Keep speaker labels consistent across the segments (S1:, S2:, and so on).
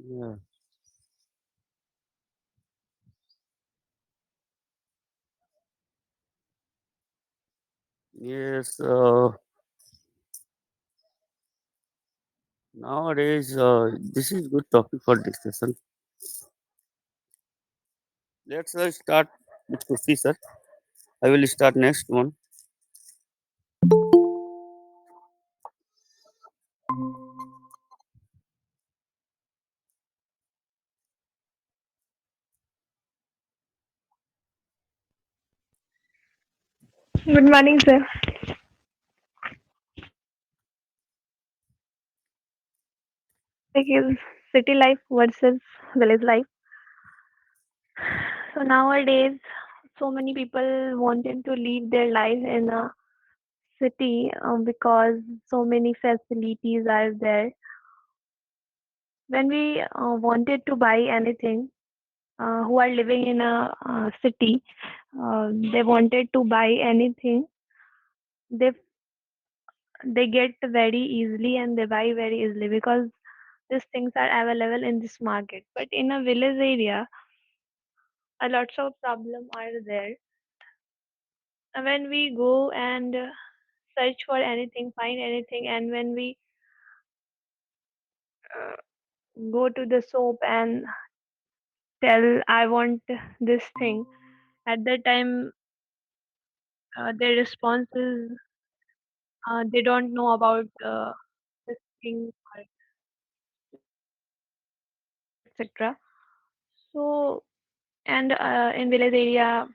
S1: Yeah. Yes. Nowadays, this is good topic for discussion. Let's start with Kushi, sir. I will start next one.
S2: Good morning, sir. Like is city life versus village life. So nowadays, so many people wanted to live their life in a city because so many facilities are there. When we wanted to buy anything, who are living in a city, they wanted to buy anything, they they get very easily and they buy very easily because these things are available in this market. But in a village area, a lots of problem are there. When we go and search for anything, find anything, and when we uh, go to the shop and tell I want this thing, at that time their response is they don't know about this thing or etc. So and in village area,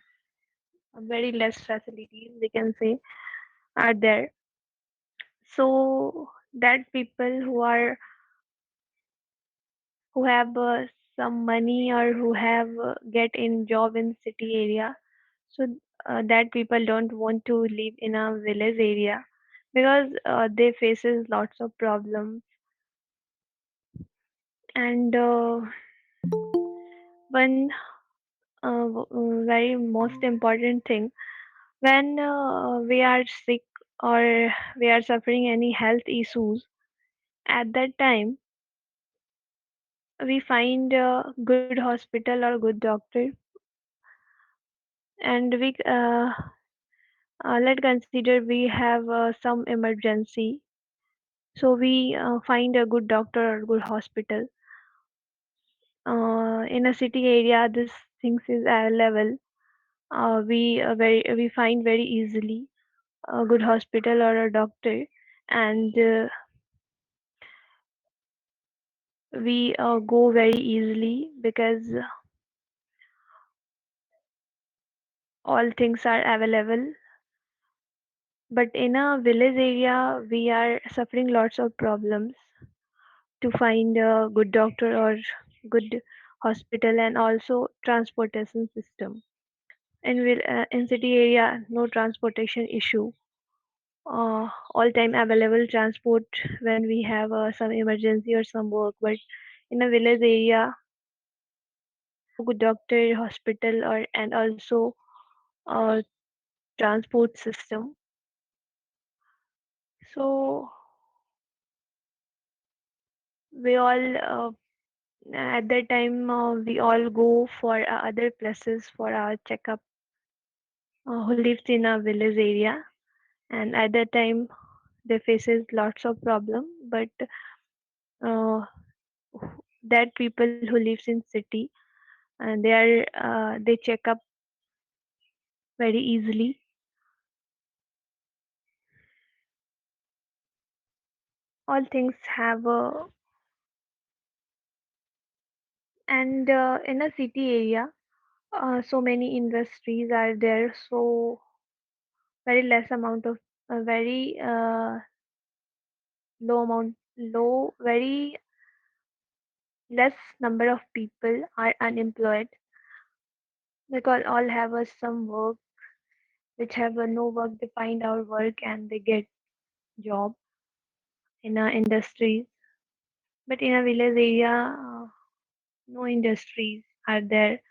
S2: very less facilities we can say are there. So that people who have some money or who have get in job in city area, so that people don't want to live in a village area because they faces lots of problems. And one very most important thing, when we are sick or we are suffering any health issues, at that time we find a good hospital or good doctor, and we let's consider we have some emergency, so we find a good doctor or good hospital. In a city area, this things is available. We find very easily a good hospital or a doctor, and we go very easily because all things are available. But in a village area, we are suffering lots of problems to find a good doctor or good hospital, and also transportation system. In city area, no transportation issue. All time available transport when we have some emergency or some work. But in a village area, no good doctor, hospital, or and also uh, transport system. So we all at that time we all go for other places for our checkup, who lives in a village area, and at that time they faces lots of problem. But uh, that people who lives in city, and they check up very easily. All things have a, and in a city area, so many industries are there, so very less amount of very very less number of people are unemployed because all have some work, which have no work they find out work and they get job in a industries. But in a village area, no industries are there,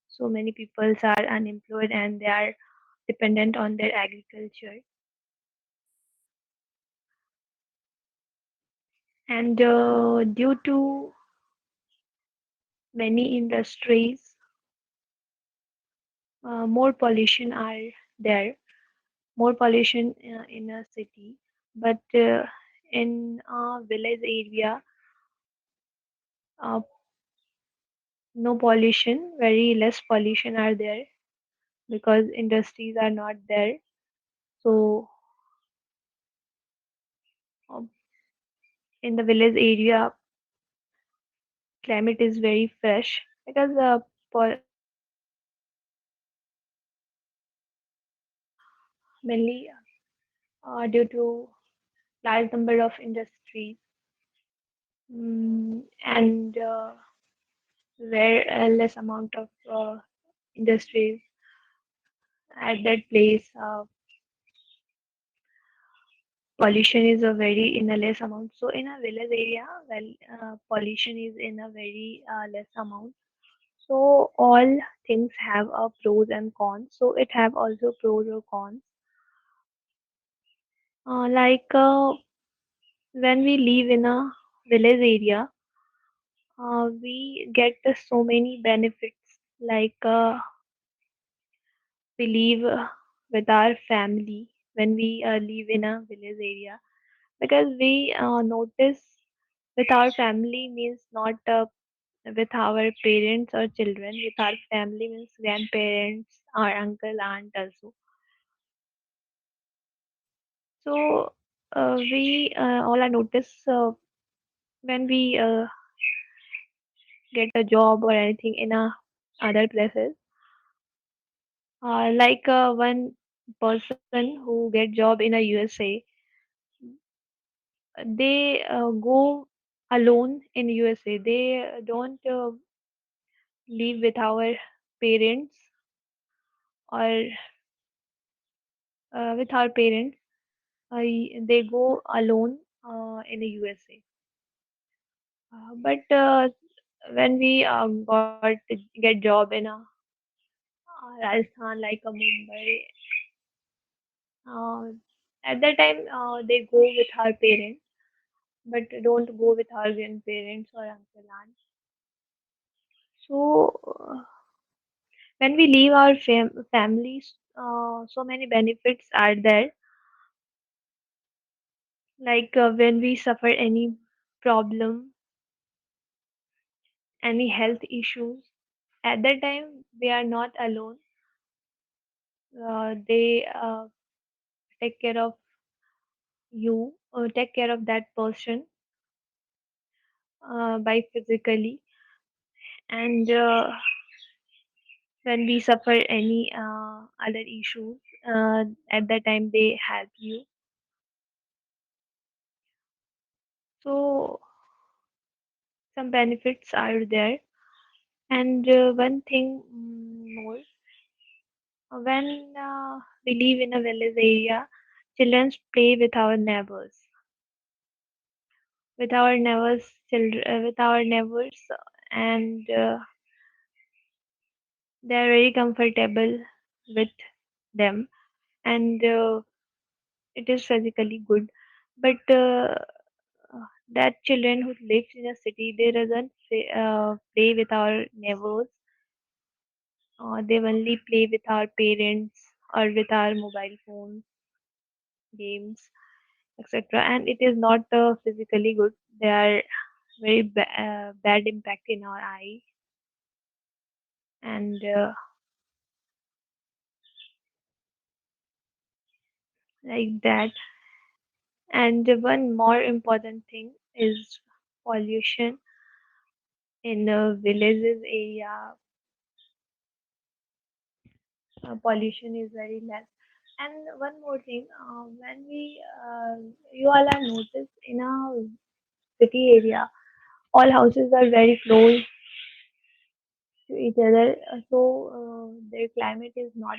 S2: so many people are unemployed and they are dependent on their agriculture. And many industries, more pollution are there, more pollution in a city, but in a village area, uh, no pollution, very less pollution are there because industries are not there. So uh, in the village area, climate is very fresh because mainly due to large number of industries and very less amount of industries at that place. Pollution is a very in a less amount. So in a village area, well, pollution is in a very less amount. So all things have a pros and cons. So it have also pros or cons. When we live in a village area, we get so many benefits. We live with our family when we live in a village area because we notice with our family means not with our parents or children. With our family means grandparents, our uncle, aunt also. So we all are notice when we get a job or anything in other places. One person who get job in a USA, they go alone in USA. They don't live with our parents or with our parents. They go alone in the USA. But when we get job in a Rajasthan, like a Mumbai, uh, at that time they go with our parents, but don't go with our grandparents or uncle aunt. So when we leave our families, so many benefits are there. When we suffer any problem, any health issues, at that time we are not alone. They take care of you, or take care of that person by physically. And when we suffer any other issues, at that time they help you. So some benefits are there. And one thing more, when we live in a village area, children play with our neighbors, and they are very comfortable with them, and it is physically good. But that children who lives in a city, they doesn't play with our neighbors. They only play with our parents or with our mobile phones, games, etc. And it is not physically good. They are very bad impact in our eye and like that. And one more important thing is pollution in villages area. Pollution is very less. And one more thing, when we you all are noticed in a city area, all houses are very close to each other, so their climate is not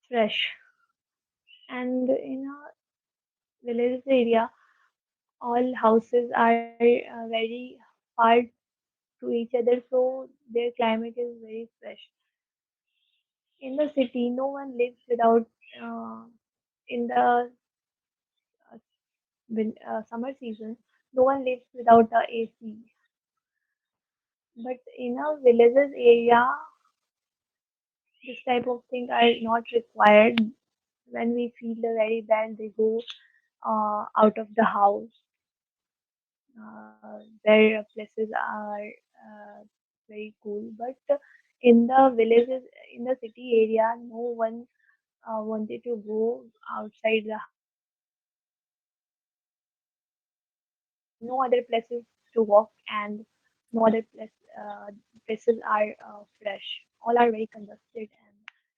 S2: fresh. And in a village area, all houses are very far to each other, so their climate is very fresh. In the city, no one lives without in the summer season. No one lives without a AC. But in a villages area, this type of thing are not required. When we feel very bad, they go out of the house where places are very cool. But in the villages, in the city area, no one wanted to go outside the house. No other places to walk, and no other places are fresh. All are very congested and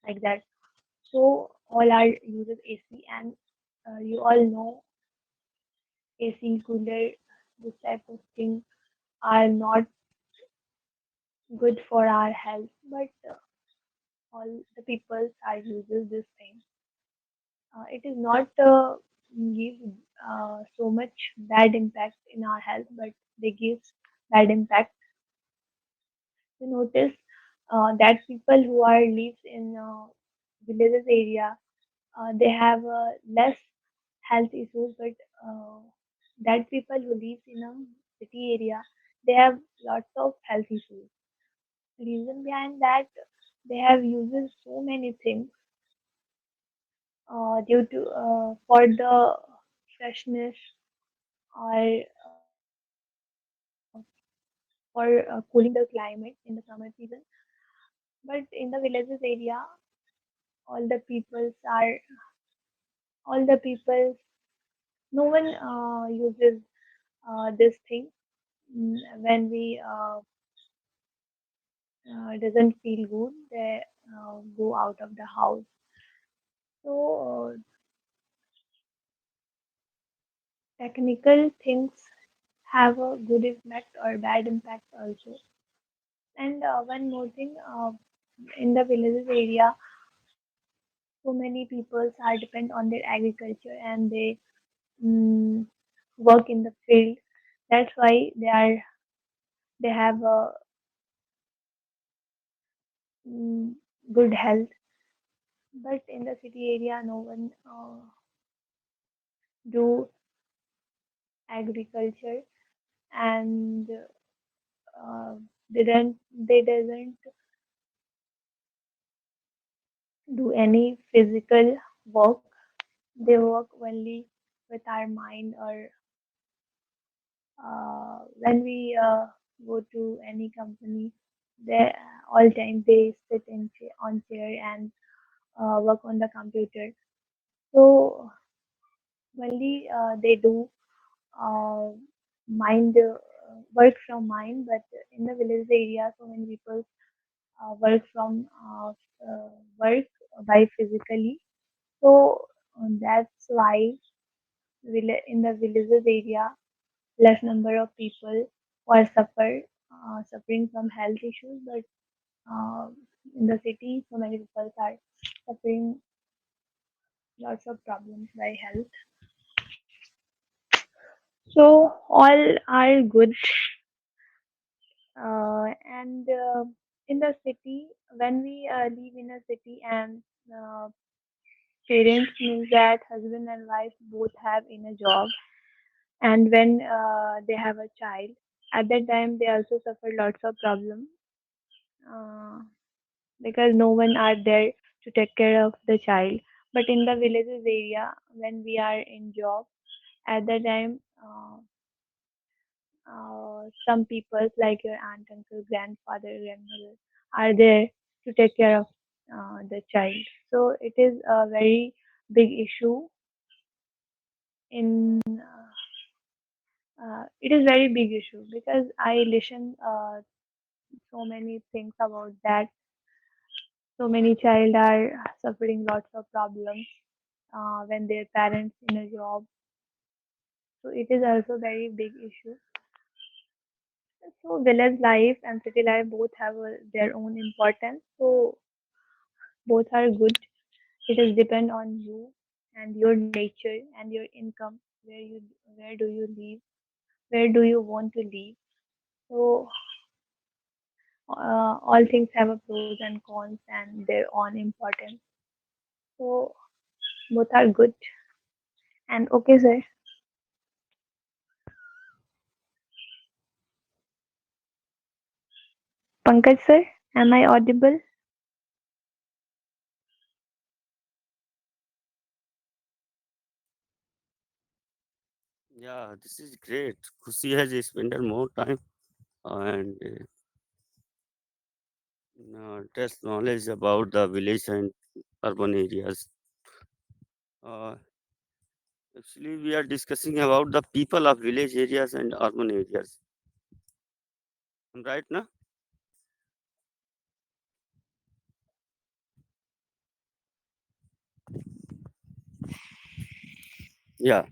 S2: like that. So all are uses AC, and you all know AC, cooler, this type of thing are not good for our health, but all the people are uses this thing. It is not give so much bad impact in our health, but they give bad impact. You notice that people who are lives in villages area, they have less health issues, but uh, that people who live in a city area, they have lots of health issues. Reason behind that, they have uses so many things due to for the freshness or for cooling the climate in the summer season. But in the villages area, all the peoples are all the peoples. No one uses this thing. When we doesn't feel good, they go out of the house. So technical things have a good impact or bad impact also. And one more thing, in the villages area, so many people are depend on their agriculture, and they mm, work in the field. That's why they have a mm, good health. But in the city area, no one do agriculture, and uh, they doesn't do any physical work. They work only with our mind, or when we go to any company, they all time they sit on chair and work on the computer. So only they do uh, mind work from mind, but in the village area, so many people work from work by physically. So that's why in the villages area, less number of people who are suffering from health issues, but uh, in the city, so many people are suffering lots of problems by health. So all are good, and in the city, when we live in a city, and uh, parents means that husband and wife both have in a job, and when they have a child, at that time they also suffer lots of problems. Uh, because no one are there to take care of the child. But in the villages area, when we are in job, at that time, some people like your aunt, uncle, grandfather, grandmother are there to take care of the child. So it is a very big issue in. It is very big issue because I listen so many things about that. So many child are suffering lots of problems when their parents in a job. So it is also very big issue. So village life and city life both have their own importance. So both are good. It is depend on you and your nature and your income. Where do you live? Where do you want to live? So all things have a pros and cons and their own importance. So both are good. And okay, sir. Pankaj sir, am I audible?
S1: Yeah, this is great. Khushi has spent more time and test knowledge about the village and urban areas. Uh, Actually, we are discussing about the people of village areas and urban areas. Am I right now? Yeah.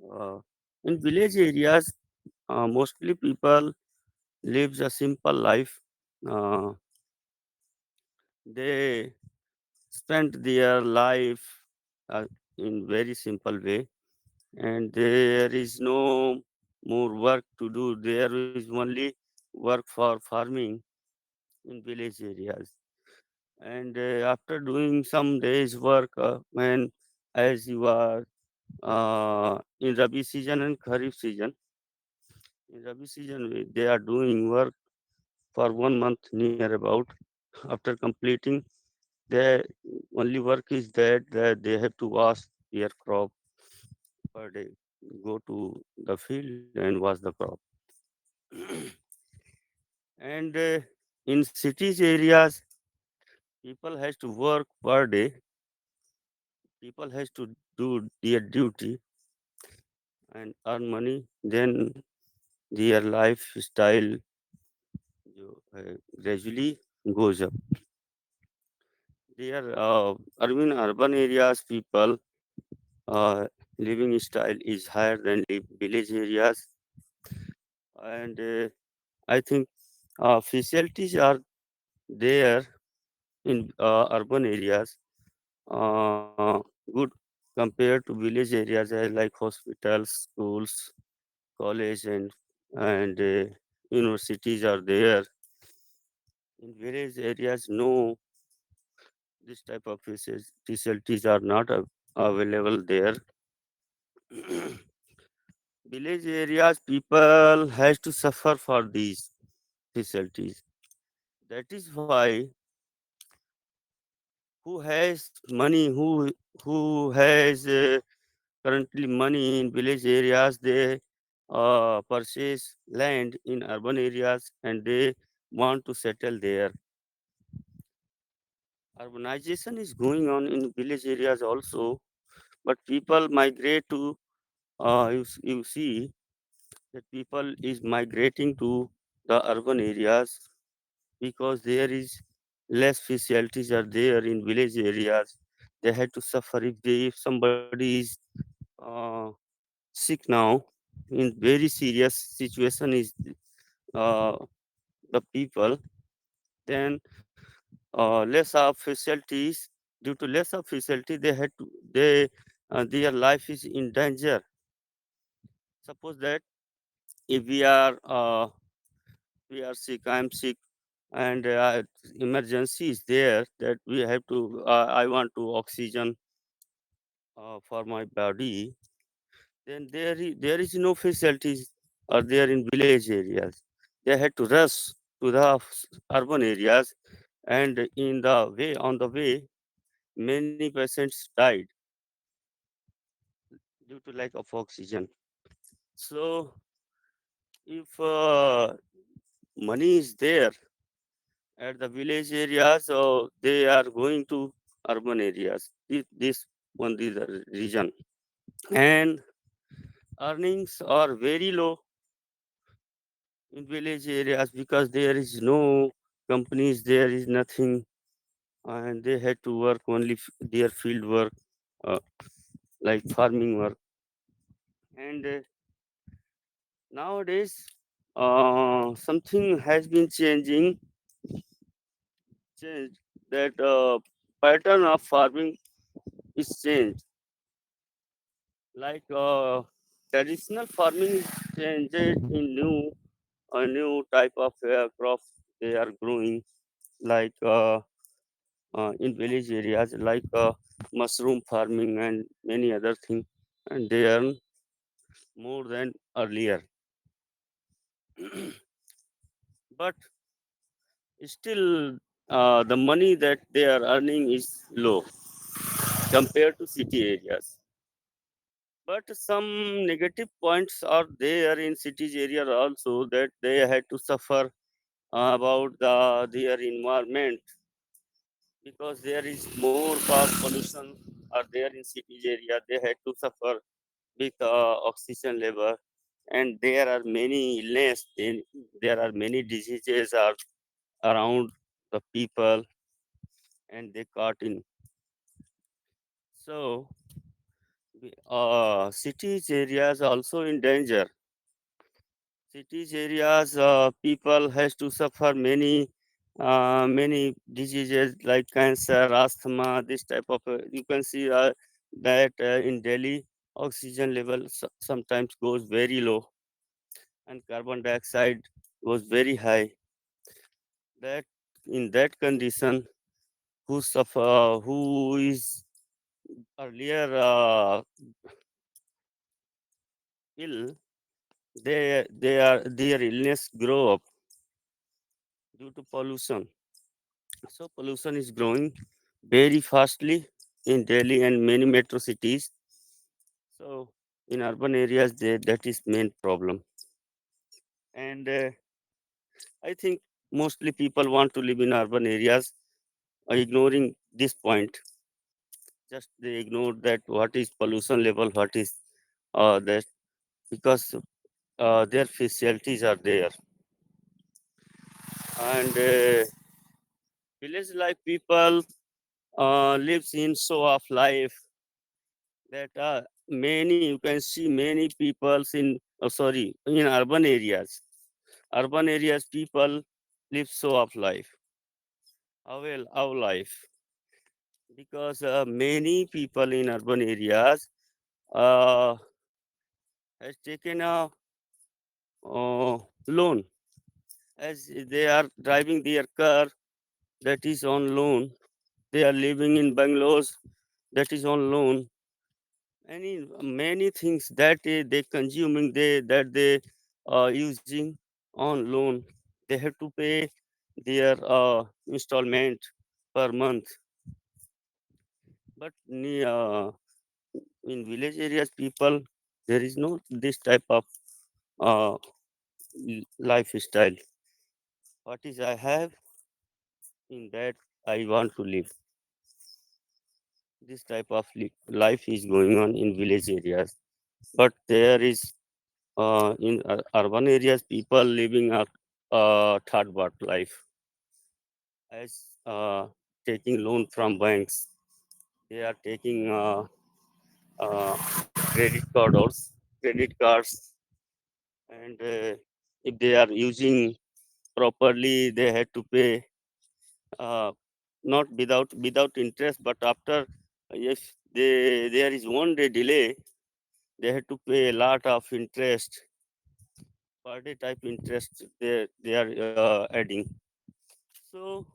S1: Uh, in village areas, mostly people lives a simple life. Uh, they spend their life uh, in very simple way, and there is no more work to do. There is only work for farming in village areas. And after doing some days work, when as you are in Rabi season and Kharif season, in Rabi season they are doing work for 1 month near about. After completing, their only work is that they have to wash their crop per day. Go to the field and wash the crop. And in cities areas, people has to work per day. People has to do their duty and earn money. Then their lifestyle gradually goes up. Their urban areas people living style is higher than village areas, and I think facilities are there in urban areas, good compared to village areas like hospitals, schools, college, and universities are there. In village areas, no, this type of facilities are not available there. Village areas people has to suffer for these facilities. That is why who has money, who has currently money in village areas, they purchase land in urban areas and they want to settle there. Urbanization is going on in village areas also, but people migrate to you see that people is migrating to the urban areas because there is less facilities are there in village areas. They had to suffer if somebody is uh, sick now in very serious situation is uh, the people, then less of facilities. Due to less of facility, they had to they their life is in danger. Suppose that if we are sick, I am sick, and emergency is there that we have to I want to oxygen for my body, then there is no facilities are there in village areas. They had to rush to the urban areas, and on the way many patients died due to lack of oxygen. So if money is there at the village areas, so they are going to urban areas. This one is the reason. And earnings are very low in village areas because there is no companies, there is nothing, and they had to work only their field work, uh, like farming work. And nowadays, something has been changed that pattern of farming is changed. Like traditional farming is changed in a new type of crops they are growing, like in village areas, like mushroom farming and many other things, and they earn more than earlier. but still the money that they are earning is low compared to city areas. But some negative points are there in cities area also, that they had to suffer about their environment, because there is more power pollution are there in cities area. They had to suffer with oxygen level, and there are many illness. There are many diseases are around the people, and they caught in. So cities areas also in danger. Cities areas, people has to suffer many diseases like cancer, asthma, this type of. You can see that in Delhi, oxygen level sometimes goes very low, and carbon dioxide goes very high. That in that condition, who is earlier ill, their illness grow up due to pollution. So pollution is growing very fastly in Delhi and many metro cities. So in urban areas, that is main problem. And I think mostly people want to live in urban areas, ignoring this point. Just they ignore that what is pollution level, what is that, because their facilities are there. And village life people lives in show of life, that many, you can see many peoples in, oh, sorry, in urban areas. Urban areas people live so of life, our life, because many people in urban areas uh, has taken a loan, as they are driving their car, that is on loan. They are living in bungalows, that is on loan. Many things that they consuming, they using on loan. They have to pay their installment per month. But in village areas people, there is no this type of uh, lifestyle. What is I have, in that I want to live. This type of life is going on in village areas. But there is in urban areas, people living a third world life, as taking loan from banks. They are taking uh, credit cards, credit cards, and if they are using properly, they had to pay, uh, not without interest, but after, if there is 1 day delay, they had to pay a lot of interest, per day type interest they are adding. So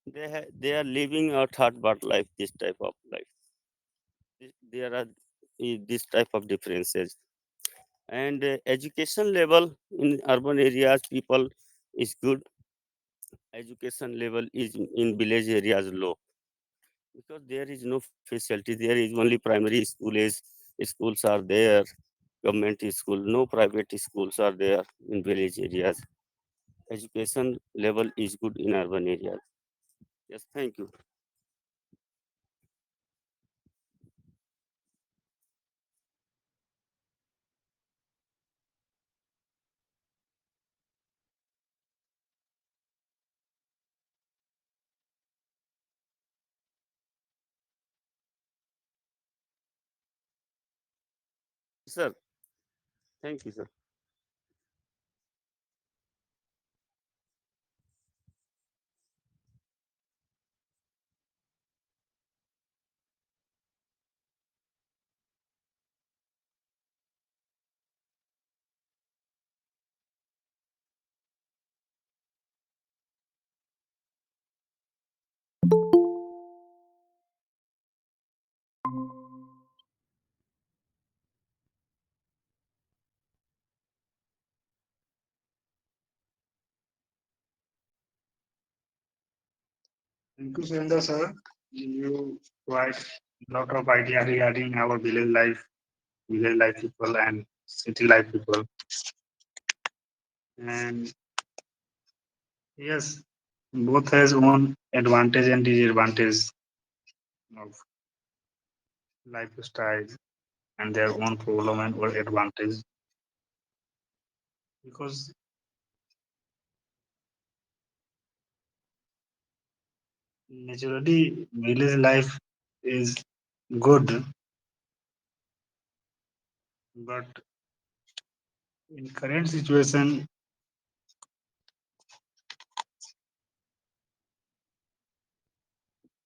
S1: they are living a third world life, this type of life. There are this type of differences. And education level in urban areas people is good. Education level is in village areas low, because there is no facility. There is only primary schools are there, government school, no private schools are there in village areas. Education level is good in urban areas. Yes, thank you. Sir, thank you, sir.
S3: Thank you, Surendra sir. You provide a lot of idea regarding our village life people and city life people. And yes, both has own advantage and disadvantage of lifestyle and their own problem and or advantage. Because naturally village life is good, but in current situation,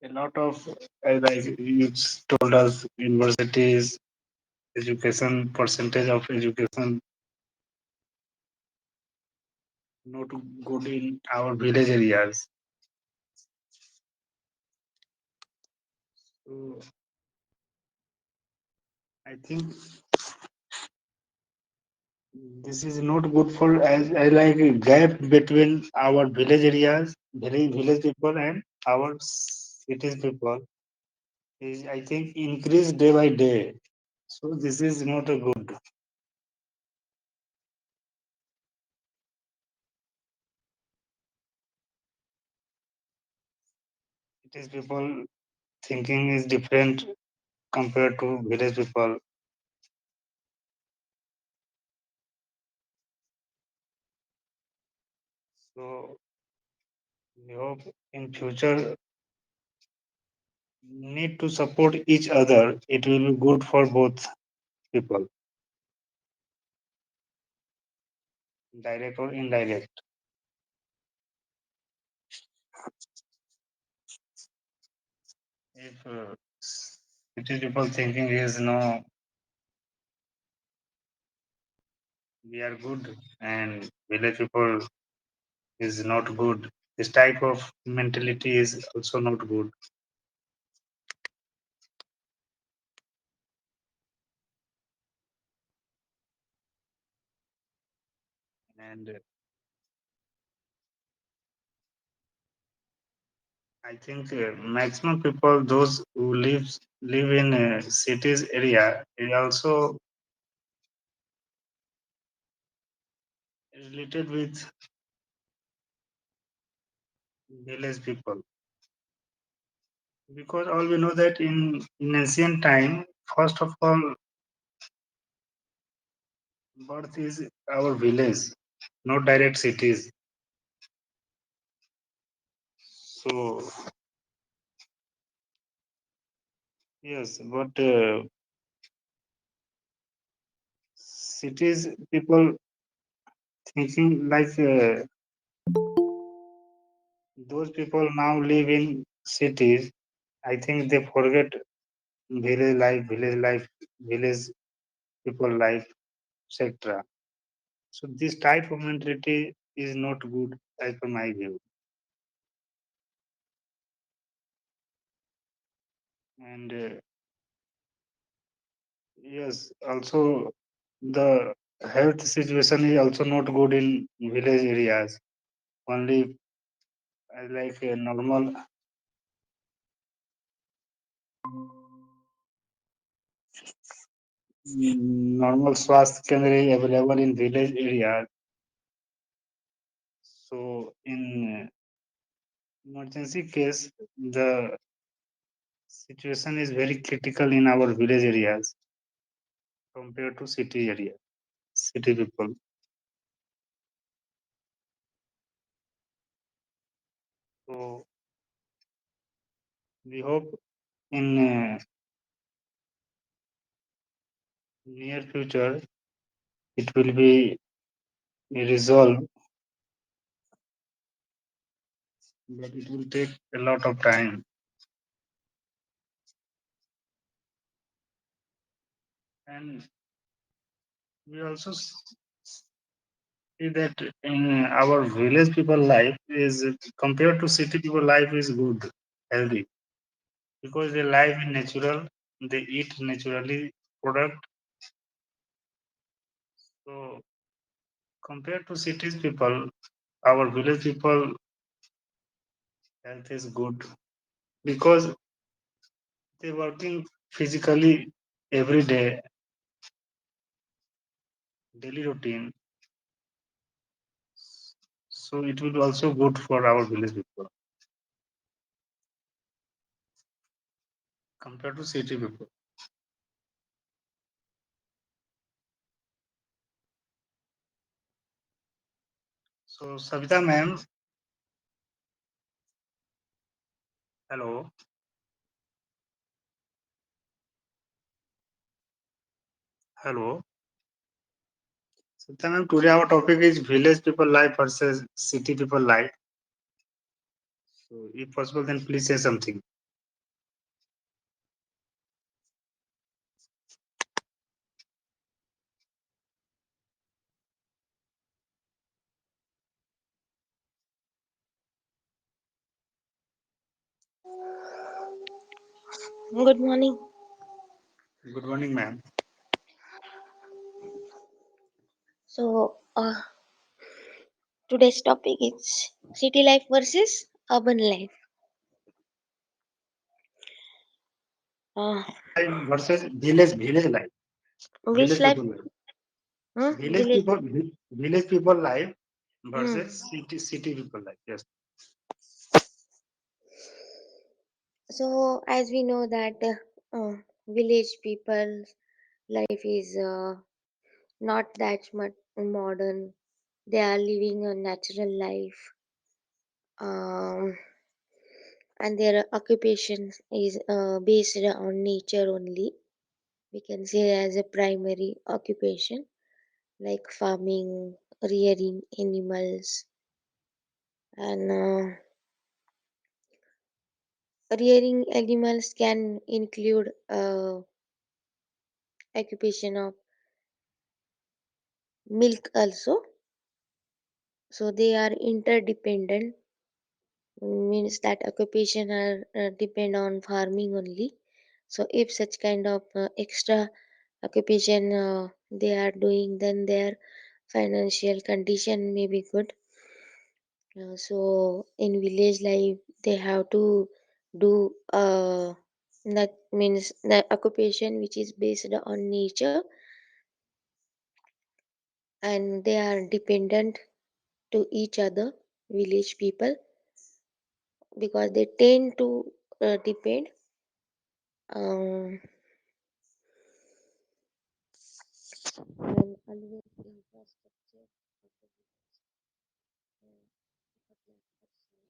S3: a lot of like you told us, universities, education percentage of education not good in our village areas. So I think this is not good for as I like a gap between our village areas, village people and our cities people is I think increase day by day. So this is not a good. Cities people thinking is different compared to village people. So we hope in future need to support each other. It will be good for both people, direct or indirect. If city people thinking is no, we are good, and village people is not good. This type of mentality is also not good. And I think maximum people, those who live in cities area, is also related with village people because all we know that in ancient time, first of all, birth is our village, not direct cities. So yes, but cities people thinking like those people now live in cities. I think they forget village life, village people life, etc. So this type of mentality is not good as per my view. And yes, also the health situation is also not good in village areas. Only like a normal swasth kendra is available in village areas. So in emergency case, the situation is very critical in our village areas compared to city area, city people. So we hope in near future it will be resolved, but it will take a lot of time. And we also see that in our village people life is compared to city people life is good, healthy because they live in natural, they eat naturally product. So compared to cities people, our village people health is good. because they working physically every day, daily routine. So it will also good for our village people compared to city people. So Savita ma'am, hello, hello. Savita ma'am, today our topic is village people life versus city people life. So if possible, then please say something.
S4: Good morning.
S3: Good morning, ma'am.
S4: So, today's topic is city life versus urban life. Uh,
S3: City life versus village life,
S4: which
S3: village
S4: life?
S3: people life, village
S4: Village.
S3: people, village people life
S4: Hmm.
S3: versus city people life. Yes.
S4: So, as we know that village people's life is not that much modern. They are living a natural life, um, and their occupation is based on nature only. We can say as a primary occupation like farming, rearing animals, and rearing animals can include occupation of milk also. So they are interdependent, means that occupation are depend on farming only. So if such kind of extra occupation they are doing, then their financial condition may be good. So in village life, they have to do that means the occupation which is based on nature, and they are dependent to each other, village people, because they tend to depend um, and always infrastructure of the village. uh, for their personal body,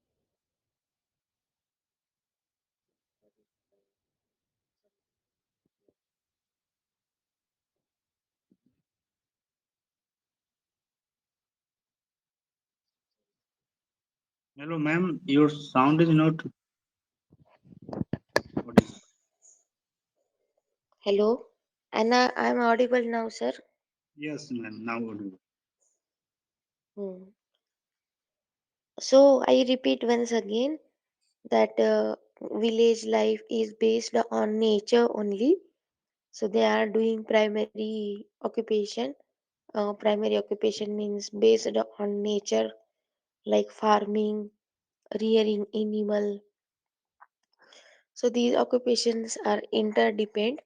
S4: some
S3: Hello, ma'am. Your sound is not audible.
S4: Hello, and I'm audible now, sir.
S3: Yes, ma'am. Now audible.
S4: Hmm. So I repeat once again that village life is based on nature only. So they are doing primary occupation. Primary occupation means based on nature, like farming, rearing animal. So these occupations are interdependent.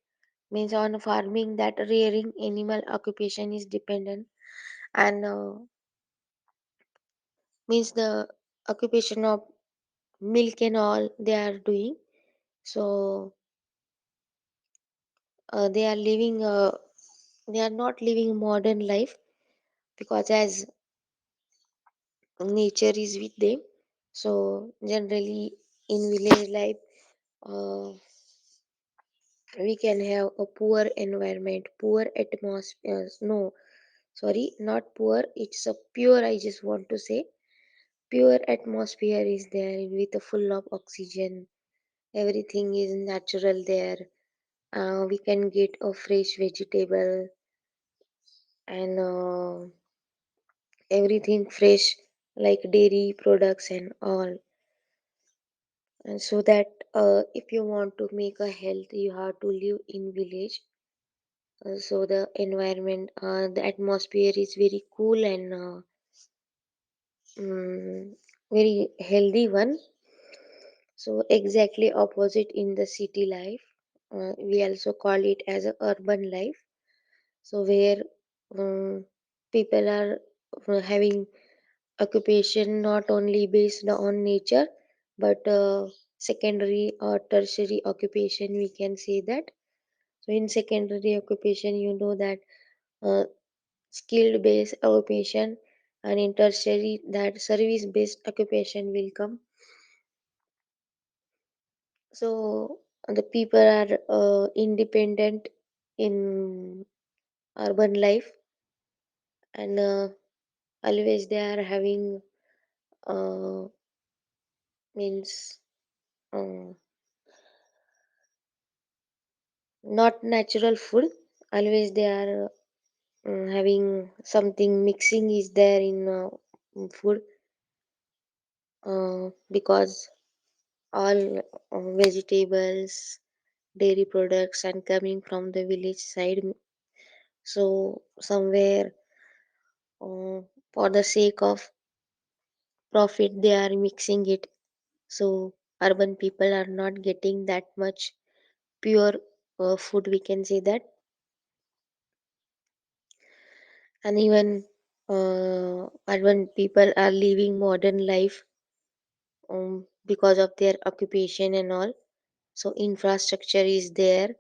S4: Means on farming, that rearing animal occupation is dependent, and means the occupation of milk and all they are doing. So they are living they are not living modern life, because as nature is with them. So generally in village life, uh, we can have a poor environment, poor atmosphere. No, sorry, not poor, it's a pure, I just want to say pure atmosphere is there with a full of oxygen. Everything is natural there. We can get a fresh vegetable, and everything fresh, like dairy products and all. And so that if you want to make a health, you have to live in village. So the environment, the atmosphere is very cool and very healthy one. So exactly opposite in the city life. We also call it as a urban life. So where um, people are having occupation not only based on nature, but secondary or tertiary occupation, we can say that. So in secondary occupation, you know that uh, skilled based occupation, and in tertiary that service based occupation will come. So the people are independent in urban life, and always they are having uh, means uh, not natural food. Always they are having something mixing is there in food, because all vegetables, dairy products, and coming from the village side. So somewhere for the sake of profit, they are mixing it. So urban people are not getting that much pure food, we can say that. And even urban people are living modern life because of their occupation and all. So infrastructure is there,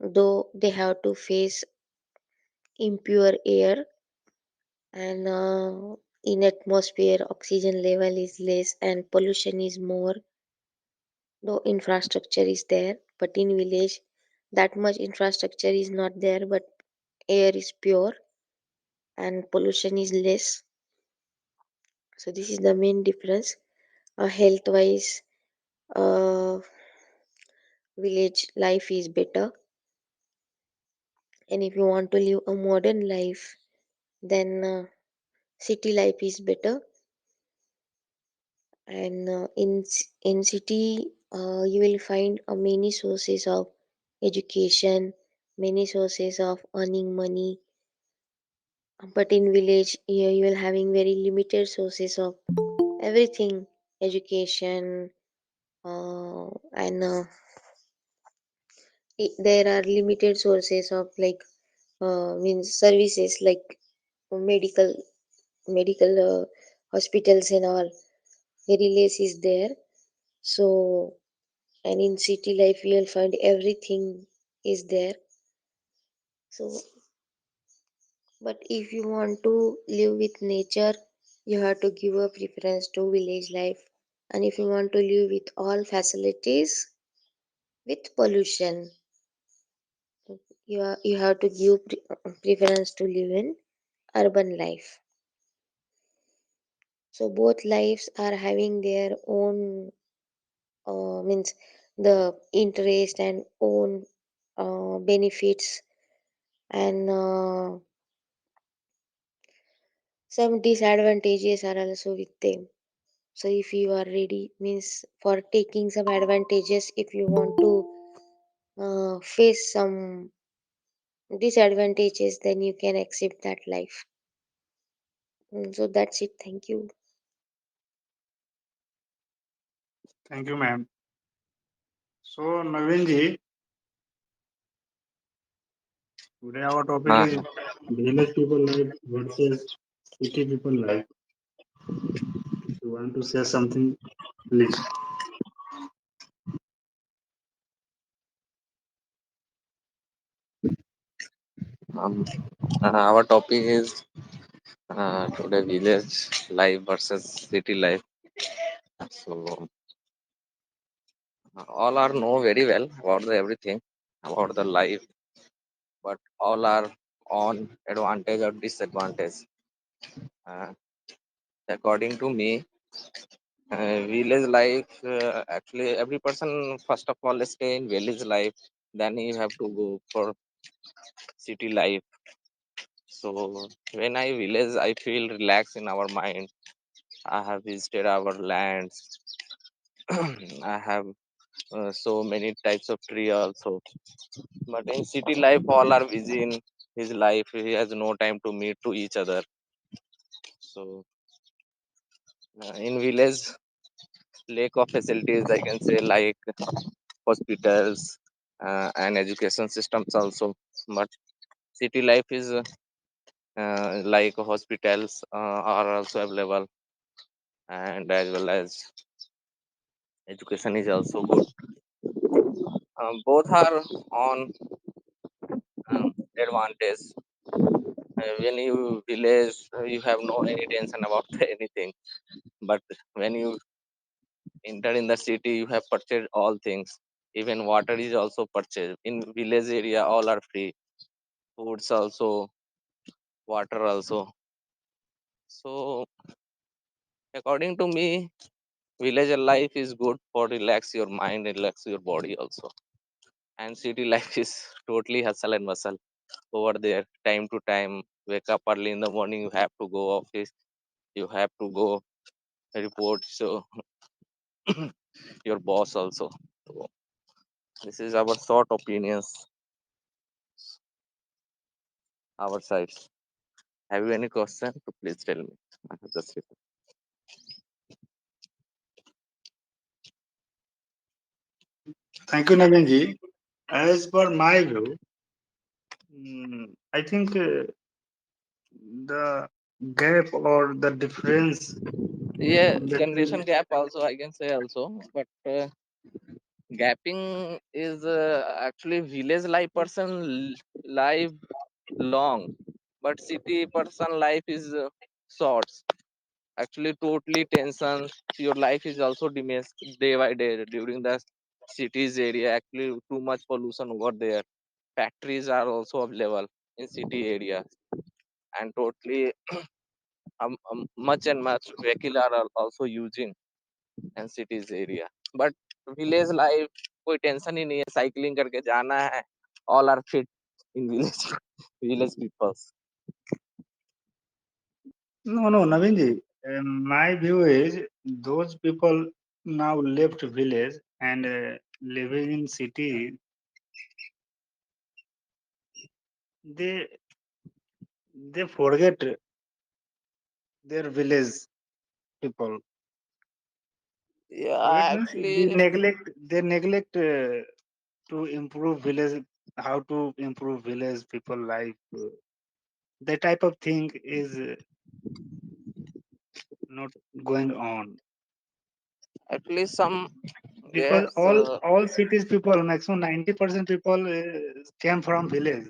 S4: though they have to face impure air, and in atmosphere oxygen level is less and pollution is more, though infrastructure is there. But in village, that much infrastructure is not there, but air is pure and pollution is less. So this is the main difference. Health wise, uh, village life is better, and if you want to live a modern life, then city life is better. And in city, you will find many sources of education, many sources of earning money. But in village, you will having very limited sources of everything, education, and there are limited sources of like means services like medical medical hospitals and all. Very less is there. So, and in city life you will find everything is there. So, but if you want to live with nature, you have to give a preference to village life. And if you want to live with all facilities with pollution, you have to give preference to live in urban life. So both lives are having their own means the interest and own benefits, and some disadvantages are also with them. So if you are ready means for taking some advantages, if you want to face some disadvantages, then you can accept that life. So that's it. Thank you.
S3: Thank you, ma'am. So, Navinji, today our topic
S5: Uh,
S3: is village people life versus city people life. If you want to say something, please.
S5: um, our topic is today village life versus city life. So all are know very well about the everything about the life, but all are on advantage or disadvantage. Uh, According to me, village life actually every person first of all stay in village life, then you have to go for city life. So when I village, I feel relaxed in our mind. I have visited our lands. I have so many types of tree also. But in city life, all are busy in his life. He has no time to meet to each other. So in village, lack of facilities, I can say, like hospitals and education systems also. But city life is like hospitals are also available, and as well as education is also good. Both are on advantage. When you village, you have no any tension about anything. But when you enter in the city, you have purchased all things. Even water is also purchased. In village area, all are free. Foods also, water also. So according to me, village life is good for relax your mind, relax your body also. And city life is totally hustle and bustle over there. Time to time, wake up early in the morning. You have to go office. You have to go report. So your boss also. So this is our short opinions, our sides. Have you any question? So please tell me. I have just written.
S3: Thank you, Naveen. As per my view, I think the gap or the difference
S5: Yeah, generation
S3: between
S5: gap also I can say also, but gapping is actually village life person life long, but city person life is short. Actually, totally tension. Your life is also diminished day by day during the cities area. Actually, too much pollution over there. Factories are also available in city area, and totally much and much vehicle are also using in cities area. But village life कोई tension ही नहीं है, cycling करके जाना है. All are fit in village village people.
S3: no, Naveen. My view is those people now left village and living in city. They they forget their village people. What
S5: Yeah,
S3: means
S5: actually,
S3: they neglect to improve village, how to improve village people life. That type of thing is not going on
S5: some
S3: because
S5: gaps.
S3: all cities people, maximum 90% people came from village,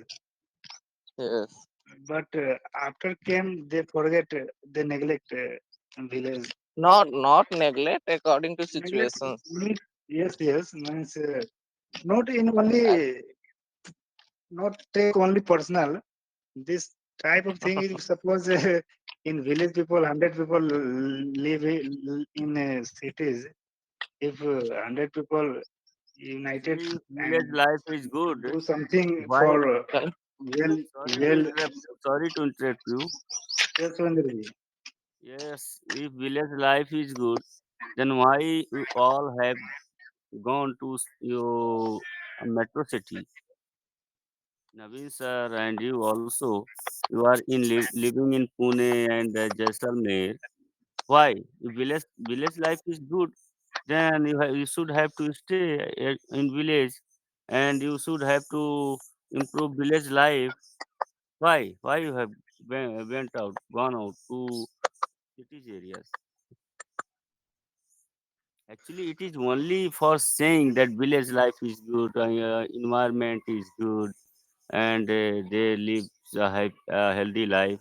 S5: Yes,
S3: but after came they forget, they neglect village.
S5: not neglect according to
S3: Neglect
S5: situations.
S3: means yes means not in only, not take only personal. This type of thing is suppose in village people 100 people live in cities. If 100 people united
S1: Actually, village
S3: and
S1: life is good.
S3: do something
S1: Why?
S3: for
S5: Okay.
S3: well
S1: Sorry to
S3: well
S1: interrupt. Sorry to interrupt you.
S3: yes, Sundari.
S1: Yes, if village life is good, then why you all have gone to your metro city? Naveen sir and you also, you are living in Pune and Jaisalmer. Why? If village life is good, then you should have to stay in village, and you should have to improve village life. Why? Why you have went out, gone out to cities areas? Actually, it is only for saying that village life is good, environment is good, and they live a healthy life.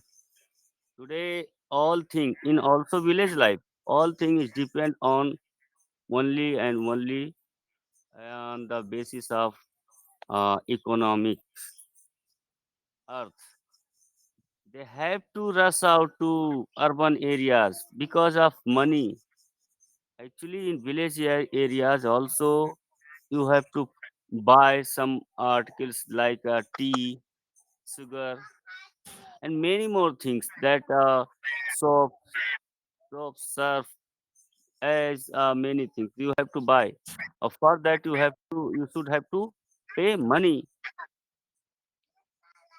S1: Today, all thing in also village life, all thing is depend on only and only on the basis of economic earth. They have to rush out to urban areas because of money. Actually, in village areas also, you have to buy some articles like tea, sugar, and many more things that soap, surf, as many things you have to buy. For that, you should have to pay money.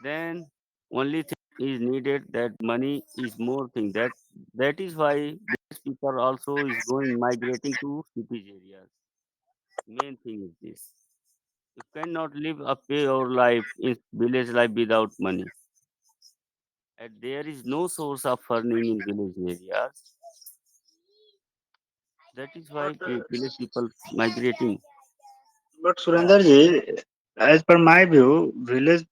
S1: Then only thing is needed, that money is more thing. That is why village people also is going migrating to cities areas. Main thing is this. You cannot live a pure life in village life without money. And there is no source of earning in village areas. That is
S3: But
S1: why village people migrating.
S3: Surendarji, as per my view, village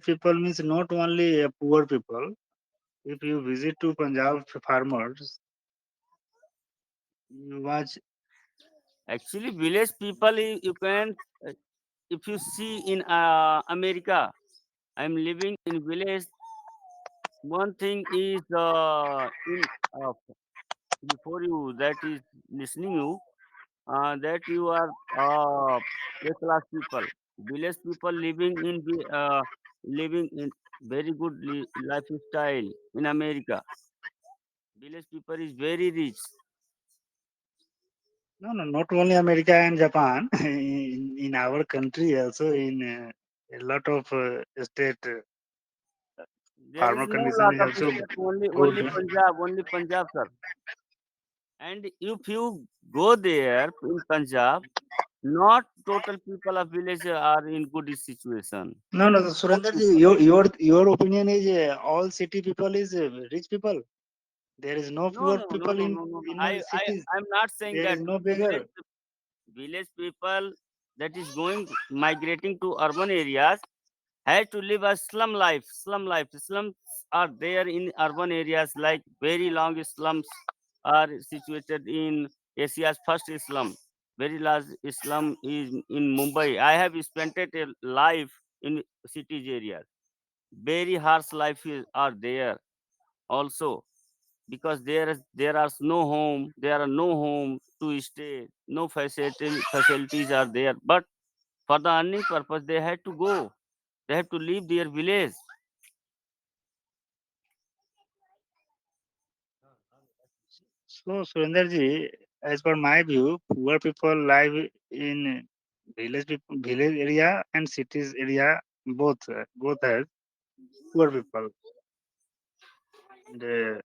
S3: people means not only poor people. If you visit to Punjab farmers, you watch.
S1: Actually, village people, you can, uh, if you see in America, I'm living in village. One thing is in before you that is listening you that you are A class people, village people living in very good lifestyle in America. Village people is very rich.
S3: No, no, not only America and Japan. In our country also, in a lot of state,
S1: There is
S3: farmer
S1: no
S3: condition
S1: lot
S3: is
S1: of
S3: also
S1: state, only
S3: good.
S1: Punjab, sir. And if you go there in Punjab, not total people of village are in good situation.
S3: No, no,
S1: Most
S3: Surendarji,
S1: people.
S3: your opinion is all city people is rich people. There is no
S1: No,
S3: poor
S1: no, no,
S3: people
S1: no, no, no, no.
S3: in cities.
S1: I'm not saying
S3: There
S1: that
S3: is no beggar.
S1: village people that is going migrating to urban areas had to live a slum life. Slums are there in urban areas, like very long slums are situated in Asia's first slum. Very large slum is in Mumbai. I have spent it a life in cities areas. Very harsh are there also, because there are no home to stay, no facilities are there. But for the earning purpose, they had to go. They have to leave their village.
S3: So, Surendarji, as per my view, poor people live in village area and cities area, both have poor people. And,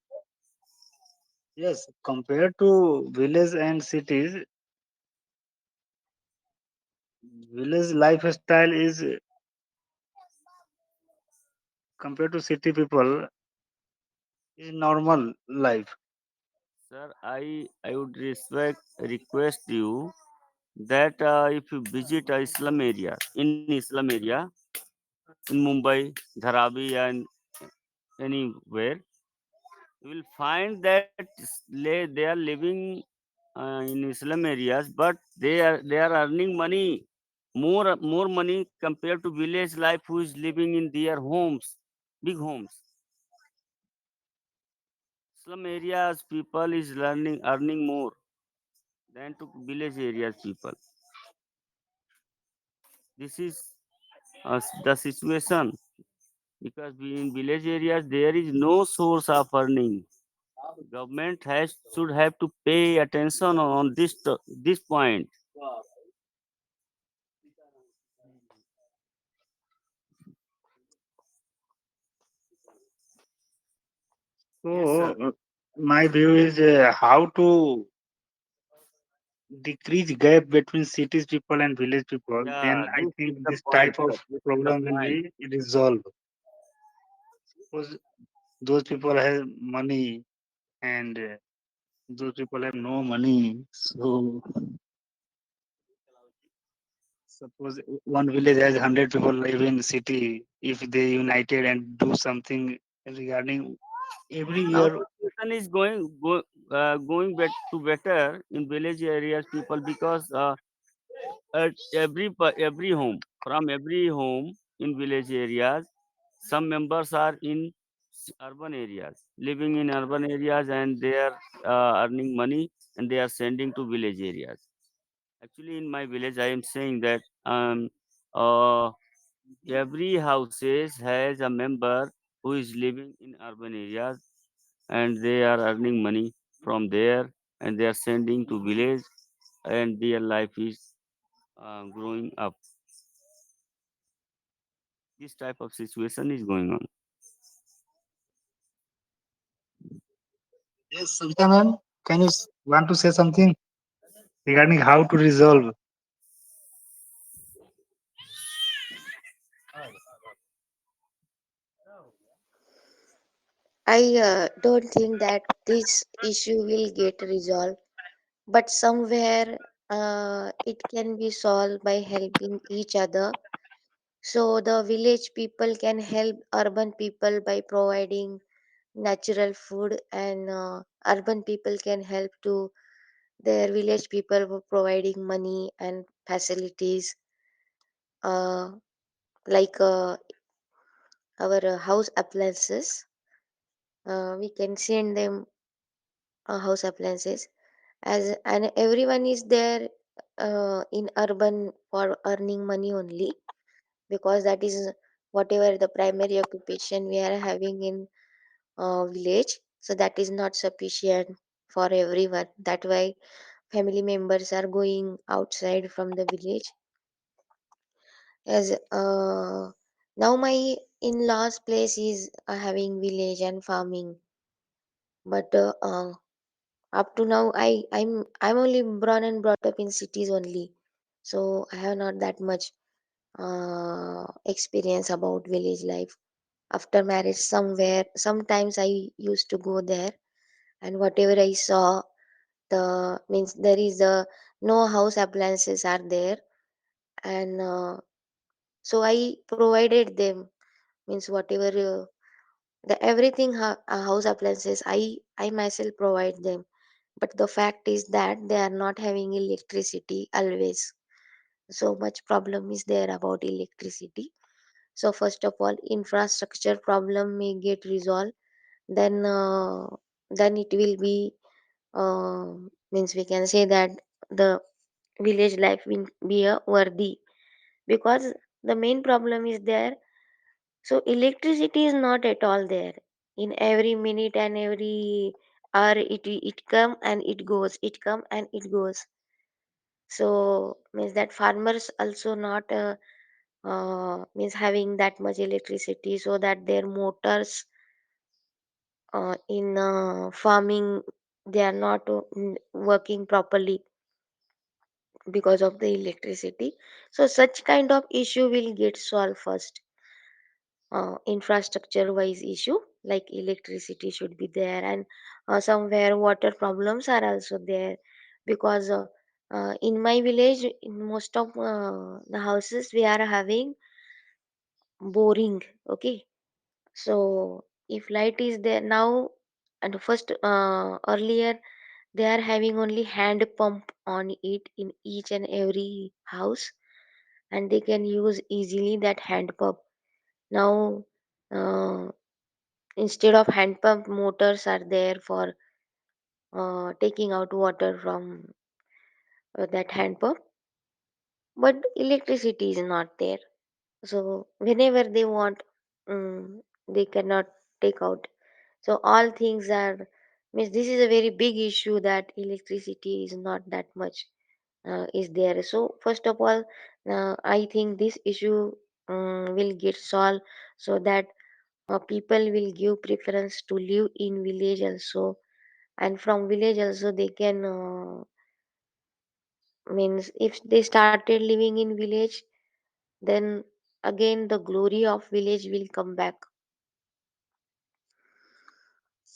S3: yes, compared to village and cities, village lifestyle is compared to city people is normal life.
S1: Sir, I would request you that if you visit a slum area, in slum area, in Mumbai, Dharavi, and anywhere, you will find that they are living in slum areas, but they are earning money, more money compared to village life, who is living in their homes, big homes. Slum areas people is earning more than to village areas people. This is the situation, because in village areas there is no source of earning. Government has should have to pay attention on this point. Yes,
S3: So,
S1: sir.
S3: my view is how to decrease gap between cities people and village people. Then
S1: Yeah,
S3: I
S1: this is
S3: think
S1: the
S3: this
S1: point,
S3: type of
S1: sir. This is the
S3: problem will
S1: point.
S3: be resolved. Because those people have money and those people have no money. So suppose one village has 100 people live in city. If they united and do something regarding every
S1: Now
S3: year,
S1: situation is going to better in village areas people, because at every home, from every home in village areas, some members are in urban areas, living in urban areas, and they are earning money, and they are sending to village areas. Actually, in my village, I am saying that uh, every houses has a member who is living in urban areas, and they are earning money from there, and they are sending to village, and their life is growing up. This type of situation is going on.
S3: Yes, Savita ma'am, can you want to say something regarding how to resolve?
S4: I don't think that this issue will get resolved, but somewhere it can be solved by helping each other. So the village people can help urban people by providing natural food, and urban people can help to their village people for providing money and facilities, uh, like our house appliances. We can send them house appliances, as and everyone is there in urban for earning money only, because that is whatever the primary occupation we are having in village, so that is not sufficient for everyone. That why family members are going outside from the village. As now my in-laws place is having village and farming, but up to now I'm only born and brought up in cities only, so I have not that much experience about village life. After marriage, sometimes I used to go there, and whatever I saw, the means there is a no house appliances are there, and so I provided them, means whatever the everything house appliances I myself provide them. But the fact is that they are not having electricity always, so much problem is there about electricity. So first of all, infrastructure problem may get resolved, then then it will be uh, means we can say that the village life will be a worthy, because the main problem is there. So electricity is not at all there. In every minute and every hour, it come and it goes, it come and it goes. So means that farmers also not means having that much electricity, so that their motors in farming, they are not working properly because of the electricity. So such kind of issue will get solved first. Infrastructure wise issue like electricity should be there, and somewhere water problems are also there, because in my village, in most of the houses we are having boring. Okay, so if light is there now, and first earlier they are having only hand pump on it in each and every house, and they can use easily that hand pump. Now instead of hand pump, motors are there for taking out water from that hand pump, but electricity is not there. So whenever they want, they cannot take out. So all things are, means this is a very big issue, that electricity is not that much is there. So first of all, I think this issue will get solved, so that people will give preference to live in village also, and from village also they can means if they started living in village, then again the glory of village will come back.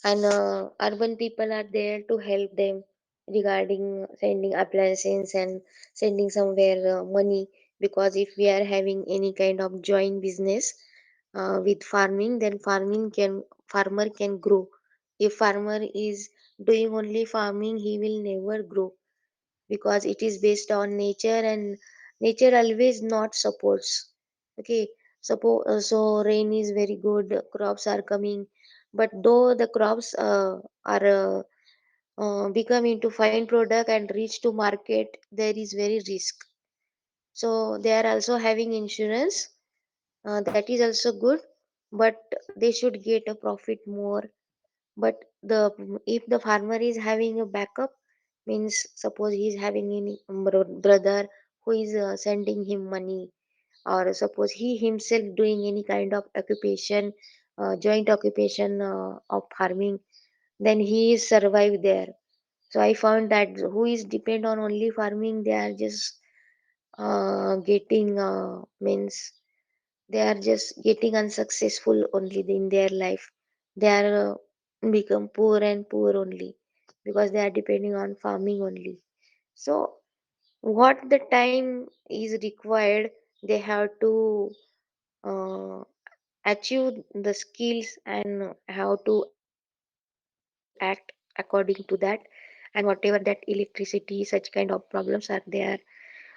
S4: And urban people are there to help them regarding sending appliances and sending somewhere money, because if we are having any kind of joint business with farming, then farmer can grow. If farmer is doing only farming, he will never grow, because it is based on nature, and nature always not supports. Okay, suppose so rain is very good, crops are coming, but though the crops are become into fine product and reach to market, there is very risk. So they are also having insurance, that is also good, but they should get a profit more. But the if the farmer is having a backup, means suppose he is having any brother who is sending him money, or suppose he himself doing any kind of occupation, joint occupation of farming, then he is survived there. So I found that who is depend on only farming, they are just getting means they are just getting unsuccessful only in their life. They are become poor and poor only because they are depending on farming only. So what the time is required, they have to uh, achieve the skills and how to act according to that, and whatever that electricity such kind of problems are there.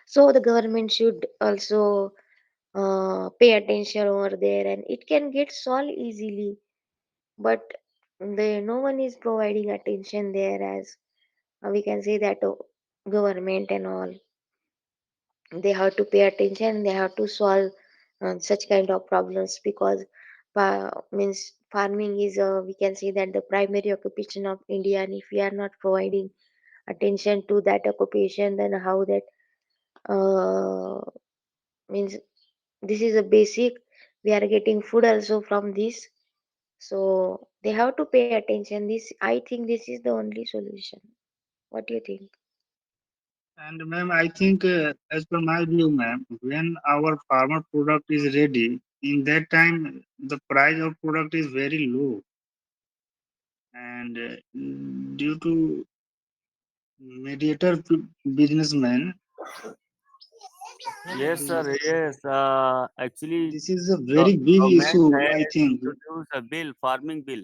S4: So the government should also pay attention over there, and it can get solved easily, but no one is providing attention there, as we can say that government and all, they have to pay attention, they have to solve such kind of problems, because means farming is we can say that the primary occupation of India, and if we are not providing attention to that occupation, then how that uh, means this is a basic, we are getting food also from this, so they have to pay attention. This, I think this is the only solution. What do you think?
S3: And ma'am, I think as per my view, ma'am, when our farmer product is ready, in that time the price of product is very low, and due to mediator businessmen,
S1: Yes, sir. Yes. Actually,
S3: this is a very big
S1: government
S3: issue, I
S1: has
S3: think.
S1: introduced a bill, farming bill.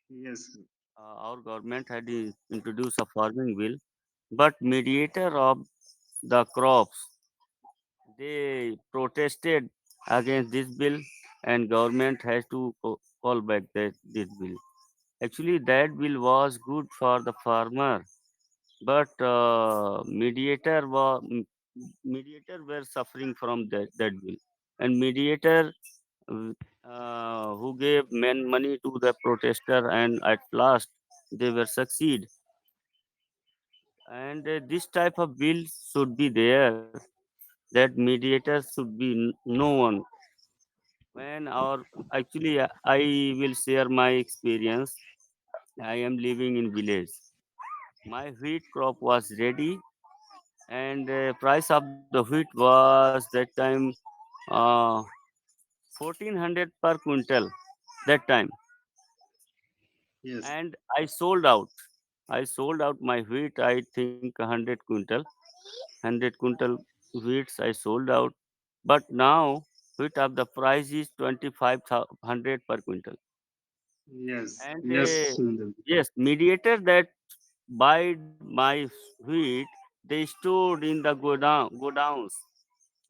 S3: Yes,
S1: Our government had introduced a farming bill, but mediator of the crops, they protested against this bill, and government has to call back this bill. Actually, that bill was good for the farmer, but mediator were suffering from that bill, and mediator who gave money to the protester, and at last they were succeed. And this type of bill should be there, that mediator should be no one. When our actually I will share my experience. I am living in village. My wheat crop was ready, and price of the wheat was that time uh, 1400 per quintal that time.
S3: yes,
S1: And I sold out my wheat, I think 100 wheats I sold out. But now wheat of the price is 2500 per quintal.
S3: yes,
S1: And
S3: yes, Surinder.
S1: yes, mediator that buy my wheat, they stored in the godowns,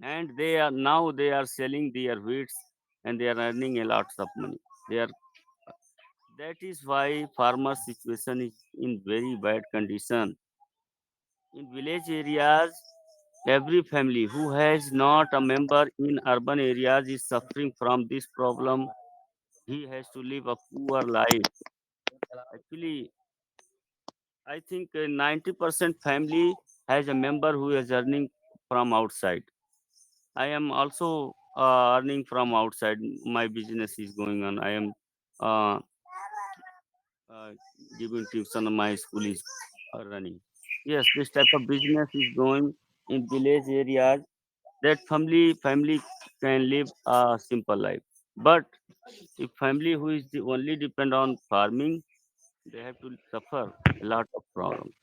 S1: and they are selling their wheats, and they are earning a lots of money. They are That is why farmer situation is in very bad condition. In village areas, every family who has not a member in urban areas is suffering from this problem. He has to live a poor life. Actually, I think 90% family has a member who is earning from outside. I am also earning from outside. My business is going on. I am uh, uh, giving tuition. My school is running. Yes, this type of business is going in village areas. That family can live a simple life. But if family who is only depend on farming, they have to suffer a lot of problems.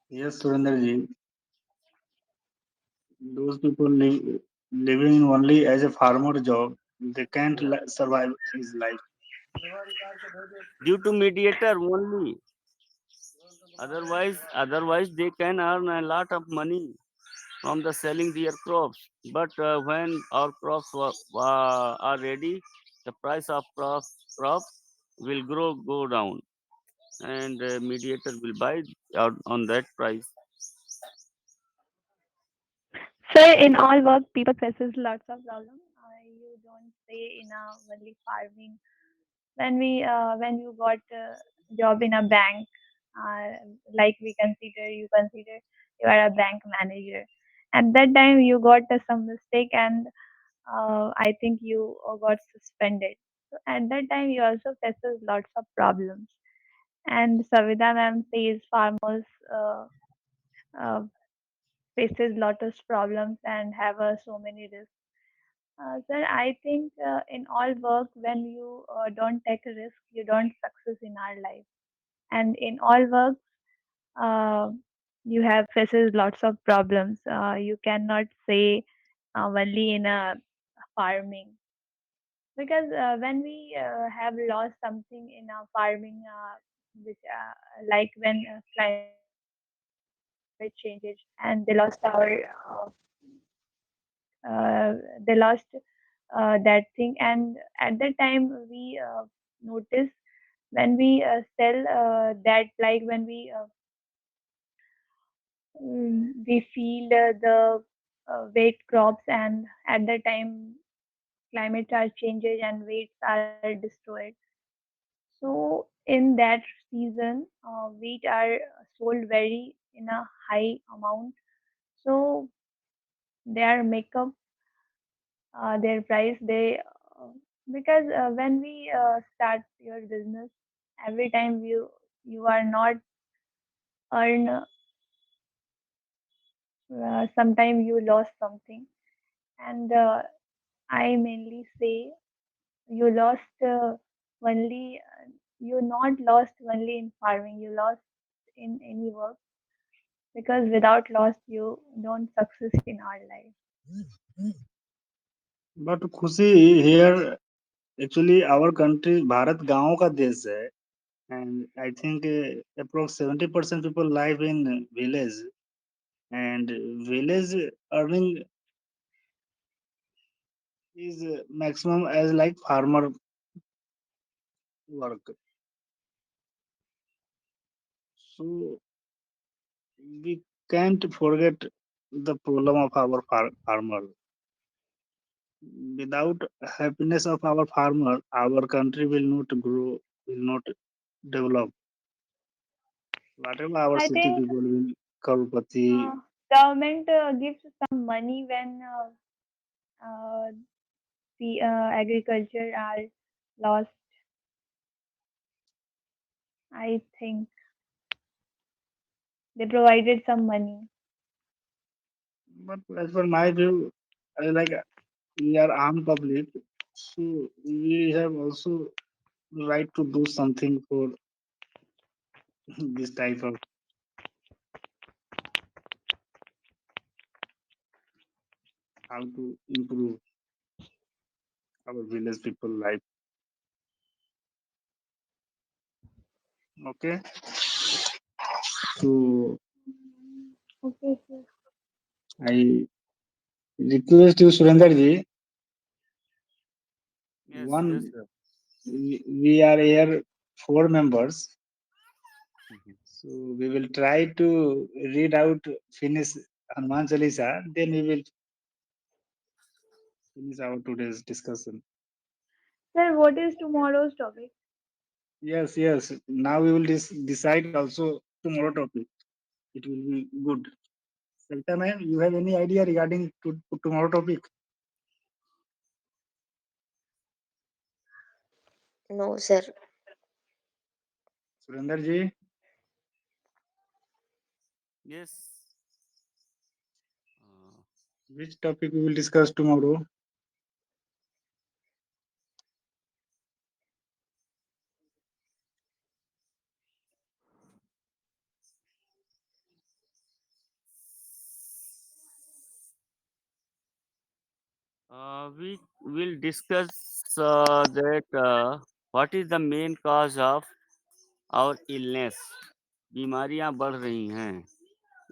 S3: Yes, Surinder ji, those people living in only as a farmer job, they can't
S1: Yeah.
S3: survive his life.
S1: Due to mediator only. Otherwise they can earn a lot of money from the selling their crops. But when our are ready, the price of crop will go down, and mediator will buy out on that price.
S2: So in all work, people faces lots of problems. You don't say in a only farming. When you got a job in a bank, like we consider you are a bank manager. At that time, you got some mistake, and I think you got suspended. So at that time, you also faces lots of problems. And Savida ma'am says farmers uh, faces lots of problems and have so many risks. Sir, I think in all work, when you don't take a risk, you don't success in our life. And in all work, uh, you have faces lots of problems. You cannot say only in a farming, because when we have lost something in our farming, which like when climate changes and they lost they lost that thing, and at that time we notice when we sell that, like when we feel the weight crops, and at that time climate are changes and weights are destroyed. So in that season, wheat are sold very in a high amount. So they are make up their price. They because when we start your business, every time you are not earn. Sometime you lost something, and I mainly say you lost only you not lost only in farming, you lost in any work, because without loss you don't success in our life.
S3: But खुशी here actually our country Bharat गांवों का देश है and I think approx 70% people live in village and village earning is maximum as like farmer work. So we can't forget the problem of our farmer. Without happiness of our farmer, our country will not grow, will not develop. Whatever our
S2: I
S3: city
S2: think
S3: people will Karupati,
S2: uh, government gives some money when the agriculture are lost. I think they provided some money.
S3: but as per my view, like we are armed public, so we have also right to do something for this type of how to improve our village people life. Okay, so
S2: Okay, sir.
S3: I request you, Surendra ji,
S1: Yes, yes,
S3: one
S1: sir.
S3: we are here four members,
S1: Mhm.
S3: so we will try to read out finish Hanuman Chalisa, then we will finish our today's discussion.
S2: Sir, what is tomorrow's topic?
S3: Yes, yes. Now we will decide also tomorrow topic. It will be good. Salta ma'am, you have any idea regarding to tomorrow topic?
S4: No, sir.
S3: Surinder ji,
S1: Yes. Uh,
S3: which topic we will discuss tomorrow?
S1: we will discuss that what is the main cause of our illness. बीमारियां बढ़ रही हैं.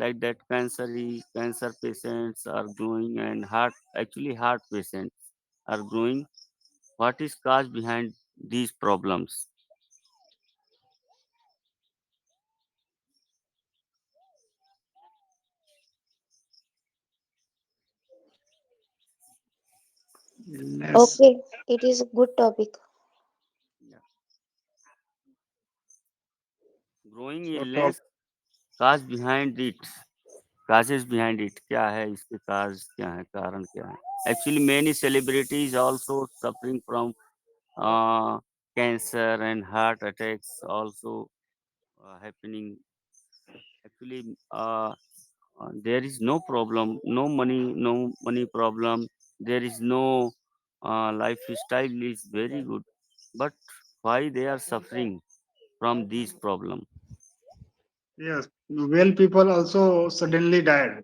S1: Like that, cancer patients are growing, and heart patients are growing. What is cause behind these problems?
S3: Illness.
S4: Okay, it is a good topic.
S1: Yeah. Growing
S3: So top.
S1: illness, cause behind it. Causes behind it. क्या है इसके cause क्या है, कारण क्या है? Actually, many celebrities also suffering from uh, cancer and heart attacks also happening. Actually, there is no problem, no money problem. There is no lifestyle is very good, but why they are suffering from these problem?
S3: Yes, well, people also suddenly died.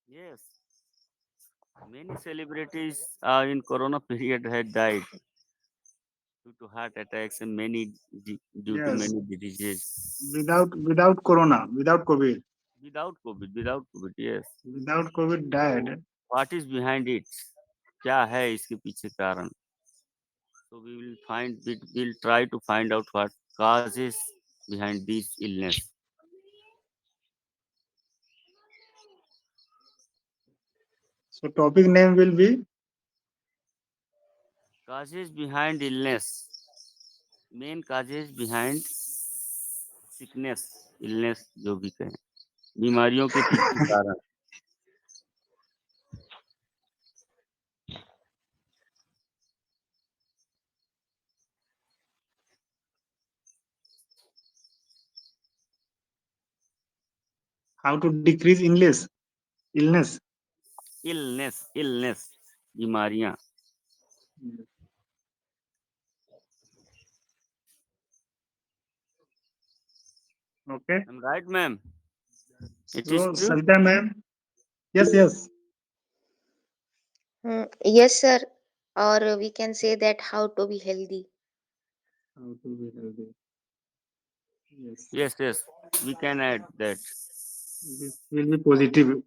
S1: Yes, many celebrities in Corona period had died due to heart attacks and due to
S3: Yes,
S1: many diseases.
S3: without Corona, without COVID,
S1: Without COVID, yes.
S3: without COVID died.
S1: What is behind it? क्या है इसके पीछे कारण? So we'll try to find out what causes behind this illness.
S3: So topic name will be
S1: Causes behind illness. Main causes behind sickness, illness जो भी कहें. बीमारियों के पीछे कारण.
S3: how to decrease illness.
S1: Illness, बीमारियां.
S3: Okay.
S1: I'm right, ma'am. It is
S3: So
S1: true.
S3: Savita ma'am, yes, yes.
S4: Yes, sir. Or we can say that how to be healthy.
S3: How to be healthy. Yes,
S1: Yes. We can add that.
S3: this will be positive.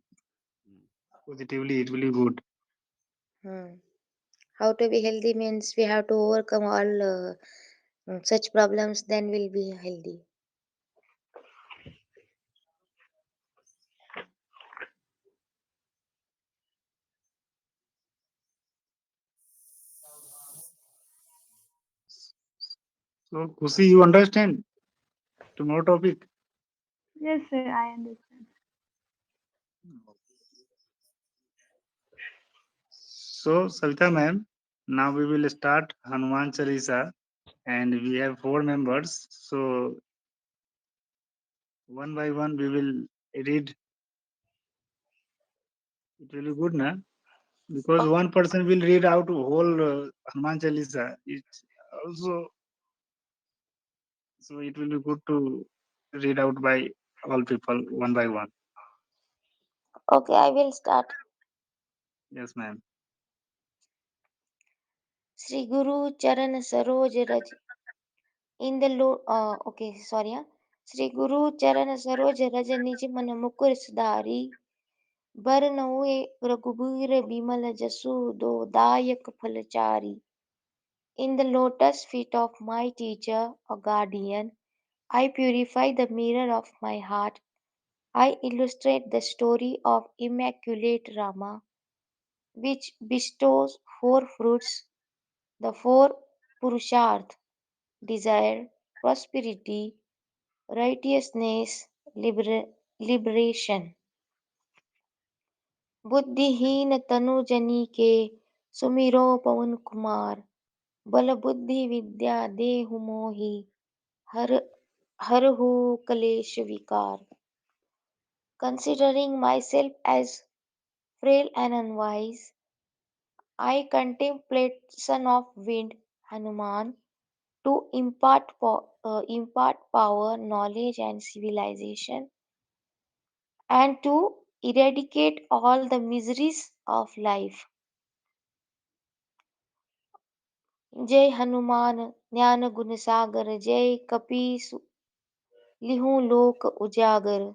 S3: Positively, it will be good.
S4: Hmm. How to be healthy means we have to overcome all such problems, then we'll be healthy.
S3: So Kusi, you understand tomorrow topic.
S2: Yes, sir, I understand.
S3: So Savita ma'am, now we will start Hanuman Chalisa, and we have four members. So one by one we will read. It will be good, na? Because
S4: Okay.
S3: one person will read out whole Hanuman Chalisa. It also, so it will be good to read out by all people one by one.
S4: Okay, I will start.
S3: Yes, ma'am.
S4: Sri Guru Charan Saroj Raj. In the Lord, okay, sorry. Sri Guru Charan Saroj Raj Nij Man Mukur Sudari. Bar Naue Raghubir Bimal Jasu Do Dayak Falachari. In the lotus feet of my teacher or guardian, I purify the mirror of my heart. I illustrate the story of Immaculate Rama, which bestows four fruits, the four Purusharth, desire, prosperity, righteousness, liberation. बुद्धिहीन तनु जनी के सुमिरो पवन कुमार बल बुद्धि विद्या देहु मोहि हर हरहु कलेश विकार. Considering myself as frail and unwise, I contemplate son of wind Hanuman to impart power, knowledge, and civilization, and to eradicate all the miseries of life. जय हनुमान ज्ञान गुण सागर जय लिहूं लोक उजागर.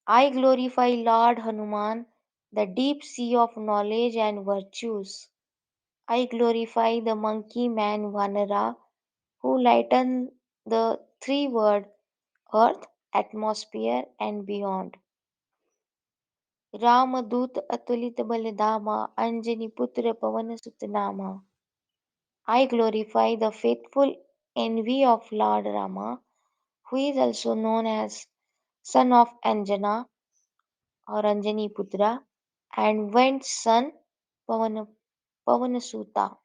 S4: I glorify Lord Hanuman, the deep sea of knowledge and virtues. I glorify the monkey man Vanara, who lighten the three world earth, atmosphere, and beyond. रामदूत अतुलित बलधामा अंजनी पुत्र पवन सुत नामा. I glorify the faithful envy of Lord Rama, who is also known as son of Anjana or Anjani Putra, and went son Pavanasuta.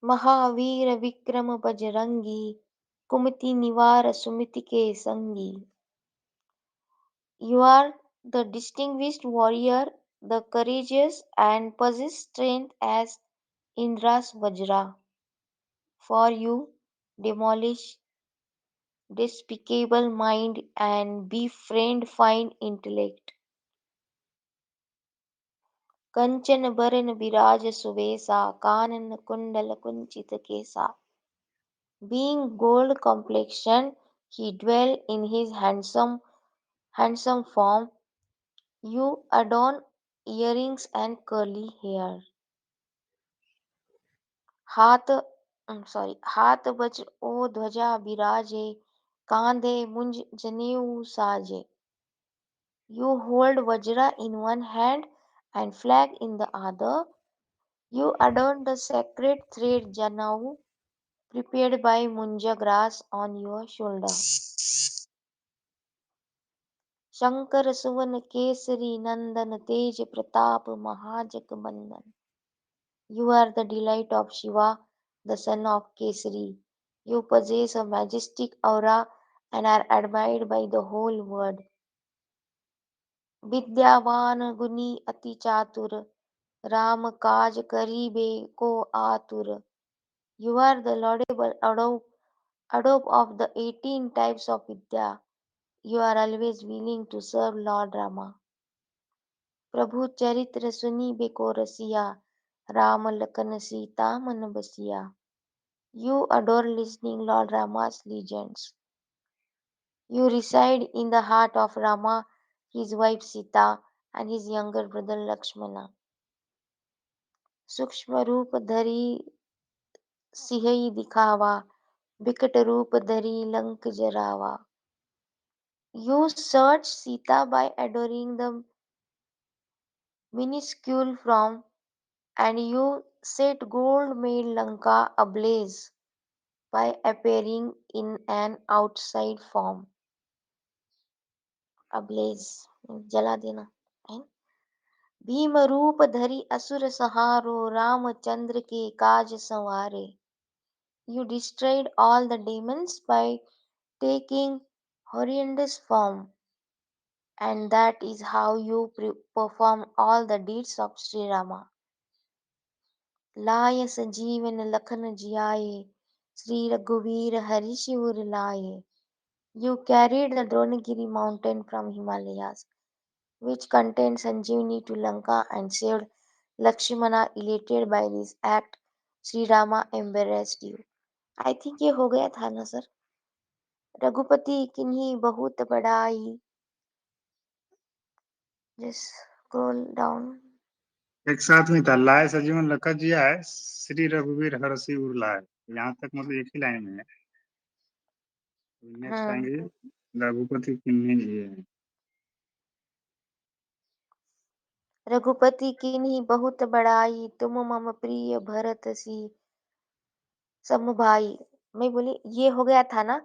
S4: Mahavir Vikram Bajrangi, कुमति निवार सुमति के संगी. You are the distinguished warrior, the courageous and possess strength as Indra's Vajra. For you demolish despicable mind and befriend fine intellect. कंचन बरन विराज सुवेसा, कानन कुंडल कुंचित केसा. Being gold complexioned, he dwelt in his handsome form. You adorn earrings and curly hair. हाथ हाथ वज्र ओ ध्वजा बिराजे, कांधे मुंज जनेऊ साजे. You hold Vajra in one hand and flag in the other. You adorn the sacred thread Janau, prepared by munja grass on your shoulder. Shankar Suvan Kesari Nandan Tej Pratap Mahajak Bandan. You are the delight of Shiva, the son of Kesari. You possess a majestic aura and are admired by the whole world. विद्यावान गुनी अति चातुर, राम काज करीबे को आतुर. You are the laudable adobe of the 18 types of Vidya. You are always willing to serve Lord Rama. प्रभु चरित्र सुनीबे को रसिया, राम लखन सीता मन बसिया. You adore listening Lord Rama's legends. You reside in the heart of Rama, his wife Sita, and his younger brother Lakshmana. सूक्ष्म रूप धरि सिहई दिखावा, विकट रूप धरि लंक जरावा. You search Sita by adoring the minuscule form, and you set gold-made Lanka ablaze by appearing in an outside form. Ablaze, जला देना. And Bhim रूप धरि असुर संहारो, रामचंद्र के काज संवारे. You destroyed all the demons by taking horrendous form, and that is how you perform all the deeds of Sri Rama. लाय संजीवन लखन जियाए, Sri Raghuveer Harishiur laye. You carried the Dronagiri mountain from Himalayas, which contained Sanjeevani to Lanka and saved Lakshmana. Elated by this act, Sri Rama embarrassed you. I think ये हो गया था ना sir. Raghupati किन्हीं बहुत बड़ाई. Just scroll down.
S3: एक साथ में था, लाए सजीवन लखन जिया है, श्री रघुवीर हरषि उर लाए. यहाँ तक मतलब एक ही लाइन में है. नेक्स्ट
S4: हम्म.
S3: आएंगे रघुपति किन्हीं जिये हैं.
S4: रघुपति किन्हीं बहुत बड़ाई, तुम मम प्रिय भरत सी समभाई. मैं बोली ये हो गया था ना.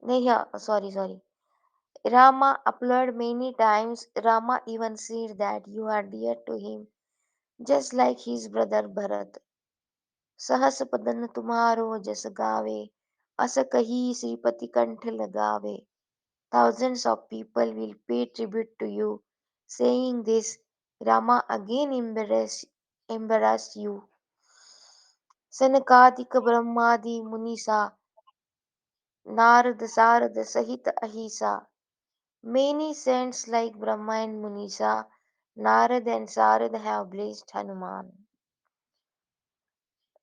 S4: नहीं, sorry sorry. Rama applauded many times. Rama even said that you are dear to him, just like his brother Bharat. सहस पदन तुम्हारो जस गावे, अस कही श्रीपति कंठ लगावे. Thousands of people will pay tribute to you. Saying this, Rama again embarrassed you. सनकादिक ब्रह्मादि मुनीसा, नारद सारद सहित अहिसा. Many saints like Brahma and Munisa, Narad and Sarad have blessed Hanuman.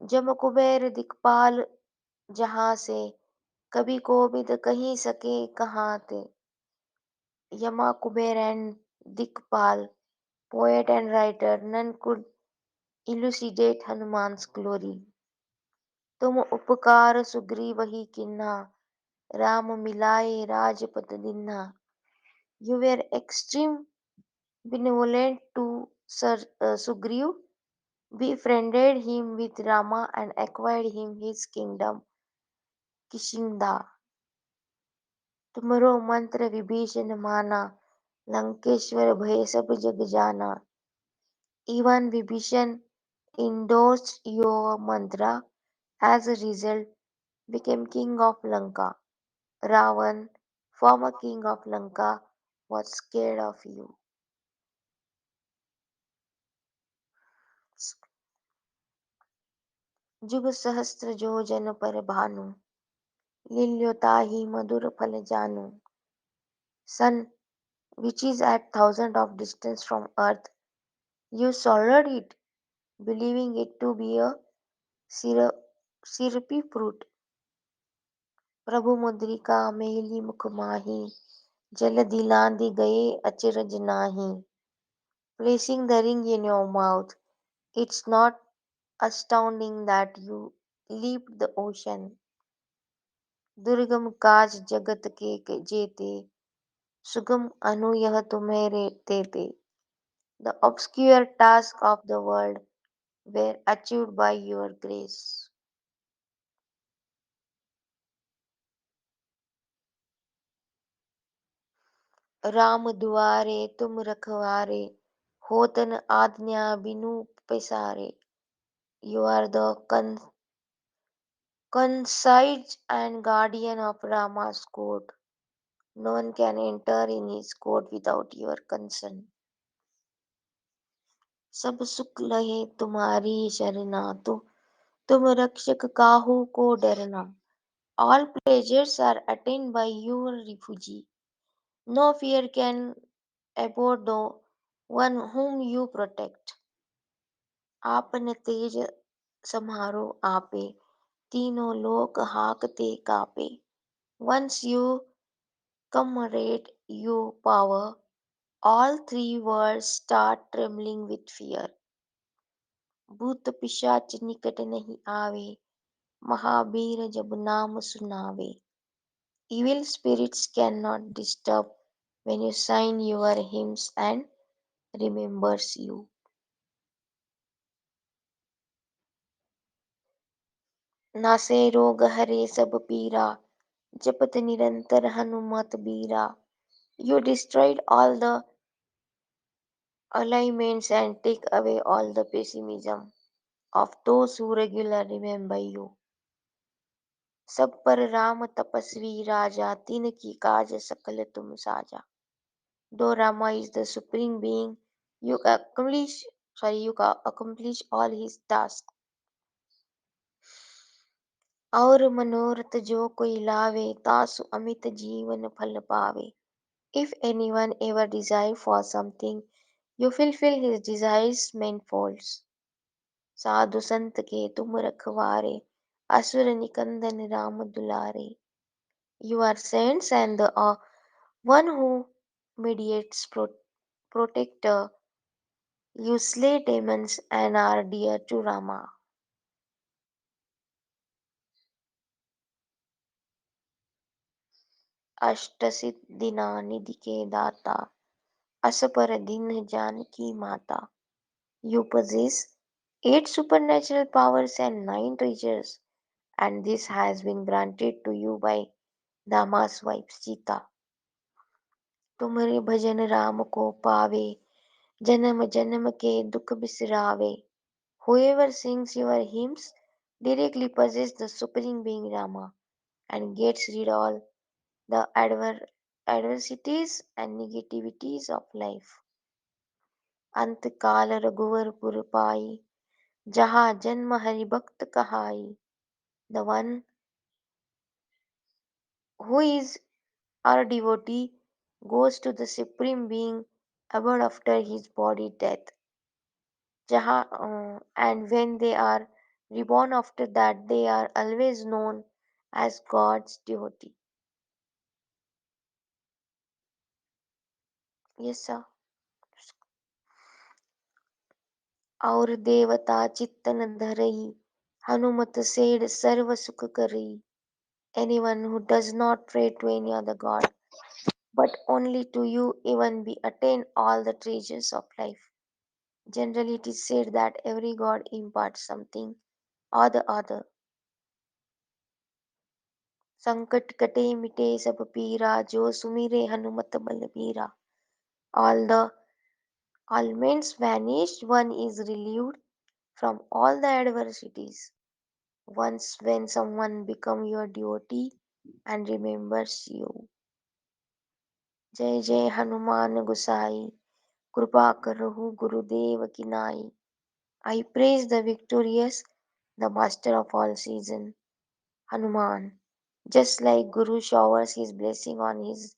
S4: जम कुबेर दिक्पाल जहाँ से, कभी कोविद कहीं सके कहाँ ते. Yama, Kuber and Dikpal, poet and writer, none could elucidate Hanuman's glory. तुम उपकार सुग्रीव ही किन्हा, राम मिलाए राजपद दिन्हा. You were extreme benevolent to Sir Sugriv, befriended him with Rama and acquired him his kingdom Kishinda. तुमरो मंत्र विभीषण माना, लंकेश्वर भय सब जग जाना. Even Vibhishan endorsed your mantra. As a result, became king of Lanka. Ravan, former king of Lanka, was scared of you. जुग सहस्त्र जो जन पर भानु लील्यो ताहि मधुर फल जानु. Sun, which is at thousands of distance from earth, you swallowed it, believing it to be a syrup, syrupy fruit. प्रभु मुद्रिका मेली मुख माही जल दिलांदी गए अचरज नाही. Placing the ring in your mouth, it's not astounding that you leaped the ocean. दुर्गम काज जगत के जेते सुगम अनु यह तुम्हें तेते. The obscure tasks of the world were achieved by your grace. Ram दुआरे तुम रखवारे होतन आज्ञा बिनु पैसारे. You are the concise and guardian of Rama's court. No one can enter in his court without your consent. सब सुख लहे तुम्हारी शरणा तो तुम रक्षक काहू को डरना. All pleasures are attained by your refugee. No fear can abhor the one whom you protect. आपन तेज सम्हारो आपे तीनों लोक हाकते कापे. Once you commemorate your power, all three worlds start trembling with fear. भूत पिशाच निकट नहीं आवे महावीर जब नाम सुनावे. Evil spirits cannot disturb when you sign your hymns and remembers you. नासे रोग हरे सब पीरा जपत निरंतर हनुमत बीरा. You destroyed all the ailments and take away all the pessimism of those who regularly remember you. सब पर राम तपस्वी राजा तीन की काज सकल तुम साजा. Though Rama is the supreme being, you accomplish all his tasks. और मनोरथ जो कोई लावे तासु अमित जीवन फल पावे. If anyone ever desire for something, you fulfill his desires manifolds. साधु संत के तुम रखवारे असुर निकंदन राम दुलारे. You are saints and the one who mediates protector. You slay demons and are dear to Rama. अष्टसिद्धि निधि के दाता असपर दीन जानकी माता. You possess 8 supernatural powers and 9 treasures, and this has been granted to you by Rama's wife Sita. तुम्हारे भजन राम को पावे जन्म जन्म के दुख बिसरावे. Whoever sings your hymns directly possesses the supreme being Rama and gets rid of all the adversities and negativities of life. अंत काल रघुवर पुर पाई जहाँ जन्म हरि भक्त कहाई. The one who is our devotee goes to the supreme being abode after his body death. And when they are reborn after that, they are always known as God's devotee. Yes, sir. और देवता चित्तन धरई हनुमत सेठ सर्व सुख करई. Anyone who does not pray to any other god but only to you even we attain all the treasures of life. Generally it is said that every god imparts something or the other. संकट कटे मिटे सब पीरा जो सुमिरे हनुमत बलबीरा. All the ailments vanished, one is relieved from all the adversities. once when someone become your devotee and remembers you. जय जय हनुमान गोसाई कृपा करहु गुरुदेव की नाई. I praise the victorious, the master of all season, Hanuman. Just like Guru showers his blessing on his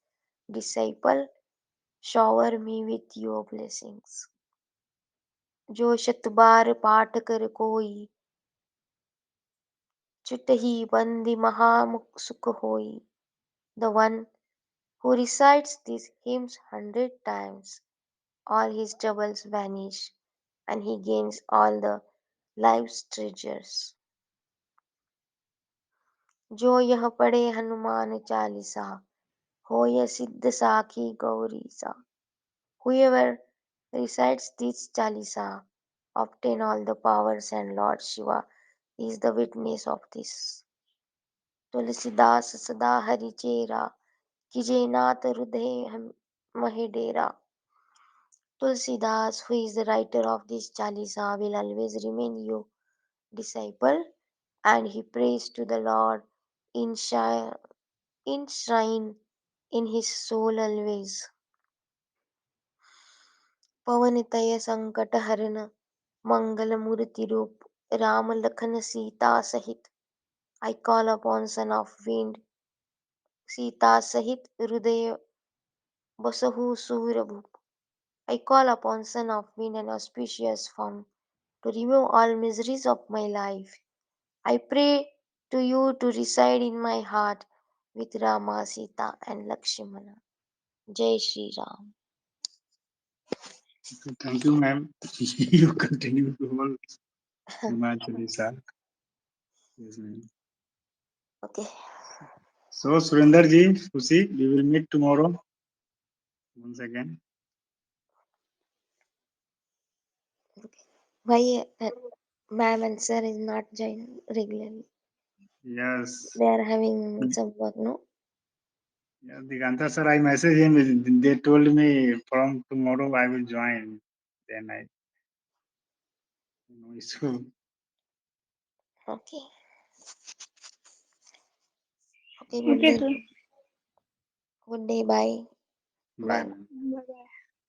S4: disciple, shower me with your blessings. जो शत बार पाठ कर कोई, चुटही बंदी महा सुख होई. The one who recites these hymns 100 times, all his troubles vanish, and he gains all the life's treasures. जो यह पढ़े हनुमान चालीसा, होय सिद्ध साखी गौरी सा. Whoever recites this Chalisa obtain all the powers, and Lord Shiva is the witness of this. Tulsidas सदा हरि चेरा, कीजे नाथ हृदय महि डेरा. Tulsidas, who is the writer of this Chalisa, will always remain your disciple, and he prays to the Lord in shrine in his soul always. पवन तय संकट हरन मंगल मूर्ति रूप राम लखन सीता सहित. I call upon Son of Wind, Sita Sahit Hridaya Basahu Suvirabhu. I call upon Son of Wind and auspicious form to remove all miseries of my life. I pray to you to reside in my heart with Rama, Sita, and Lakshmana. Jai Shri Ram.
S3: Thank you, ma'am. You continue to hold Hanuman Chalisa. Yes, ma'am.
S4: Okay.
S3: So, Surinder ji, Susi, we will meet tomorrow once again.
S4: Why ma'am and sir is not joining regularly?
S3: Yes.
S4: They are having some work, no?
S3: Yeah, Diganta sir, I messaged him. They told me from tomorrow I will join. Then I, no issue.
S4: Okay. Okay, good
S2: Okay,
S4: day.
S2: sir.
S4: Good day. Bye.
S3: Bye,
S4: Bye.
S3: ma'am.
S2: Bye bye.